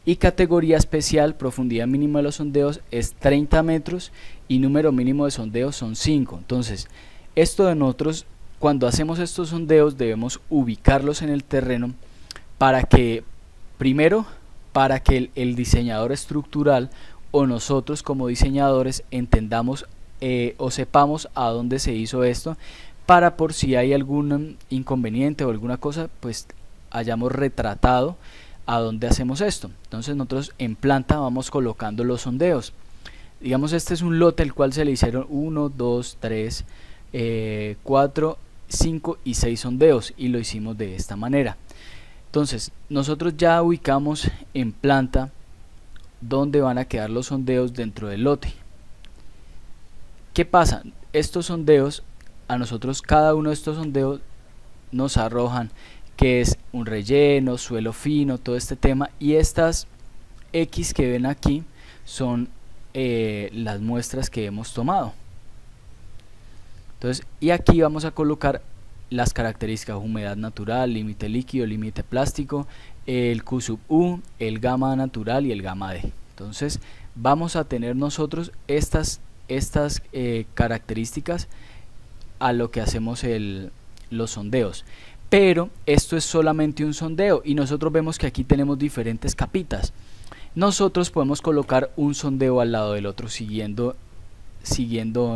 Y categoría especial, profundidad mínima de los sondeos es 30 metros y número mínimo de sondeos son 5. Entonces, esto de nosotros, cuando hacemos estos sondeos, debemos ubicarlos en el terreno para que, primero, para que el diseñador estructural o nosotros como diseñadores entendamos o sepamos a dónde se hizo esto, para por si hay algún inconveniente o alguna cosa, pues hayamos retratado a dónde hacemos esto. Entonces nosotros en planta vamos colocando los sondeos. Digamos, este es un lote el cual se le hicieron 1, 2, 3, 4, 5 y 6 sondeos y lo hicimos de esta manera. Entonces nosotros ya ubicamos en planta dónde van a quedar los sondeos dentro del lote. ¿Qué pasa? Estos sondeos, a nosotros cada uno de estos sondeos nos arrojan que es un relleno, suelo fino, todo este tema, y estas X que ven aquí son las muestras que hemos tomado. Entonces, y aquí vamos a colocar las características: humedad natural, límite líquido, límite plástico, el Q sub U, el gamma natural y el gamma D. Entonces vamos a tener nosotros estas características a lo que hacemos los sondeos. Pero esto es solamente un sondeo y nosotros vemos que aquí tenemos diferentes capitas. Nosotros podemos colocar un sondeo al lado del otro siguiendo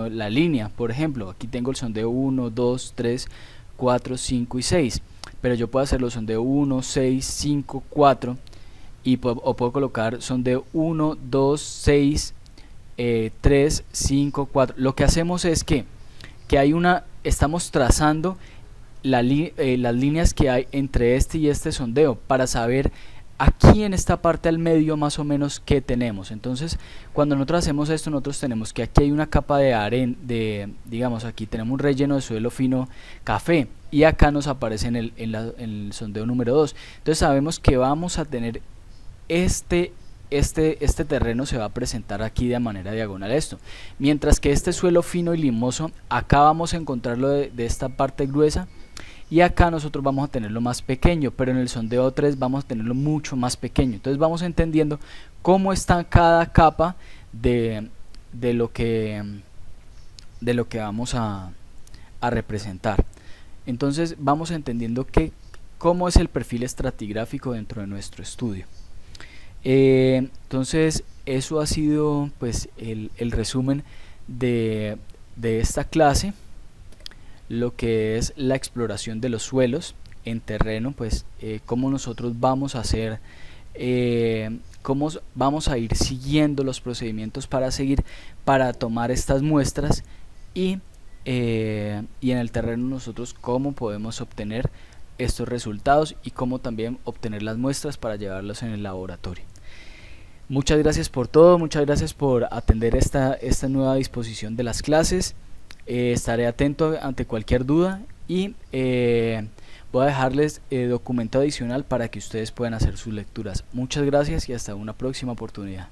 la línea. Por ejemplo, aquí tengo el sondeo 1, 2, 3, 4, 5 y 6, pero yo puedo hacer los sondeo 1, 6, 5, 4 o puedo colocar sondeo 1, 2, 6, 3, 5, 4. Lo que hacemos es que estamos trazando las líneas que hay entre este y este sondeo para saber aquí en esta parte al medio más o menos qué tenemos. Entonces cuando nosotros hacemos esto, nosotros tenemos que aquí hay una capa de arena, digamos aquí tenemos un relleno de suelo fino café, y acá nos aparece en el sondeo número 2. Entonces sabemos que vamos a tener este terreno se va a presentar aquí de manera diagonal a esto, mientras que este suelo fino y limoso acá vamos a encontrarlo de esta parte gruesa, y acá nosotros vamos a tenerlo más pequeño, pero en el sondeo 3 vamos a tenerlo mucho más pequeño. Entonces vamos entendiendo cómo está cada capa de lo que vamos a representar. Entonces vamos entendiendo cómo es el perfil estratigráfico dentro de nuestro estudio. Entonces eso ha sido pues el resumen de esta clase, lo que es la exploración de los suelos en terreno, pues cómo nosotros vamos a hacer, cómo vamos a ir siguiendo los procedimientos para tomar estas muestras, y en el terreno nosotros cómo podemos obtener estos resultados y cómo también obtener las muestras para llevarlos en el laboratorio. Muchas gracias por todo, muchas gracias por atender esta nueva disposición de las clases. Estaré atento ante cualquier duda y voy a dejarles documento adicional para que ustedes puedan hacer sus lecturas. Muchas gracias y hasta una próxima oportunidad.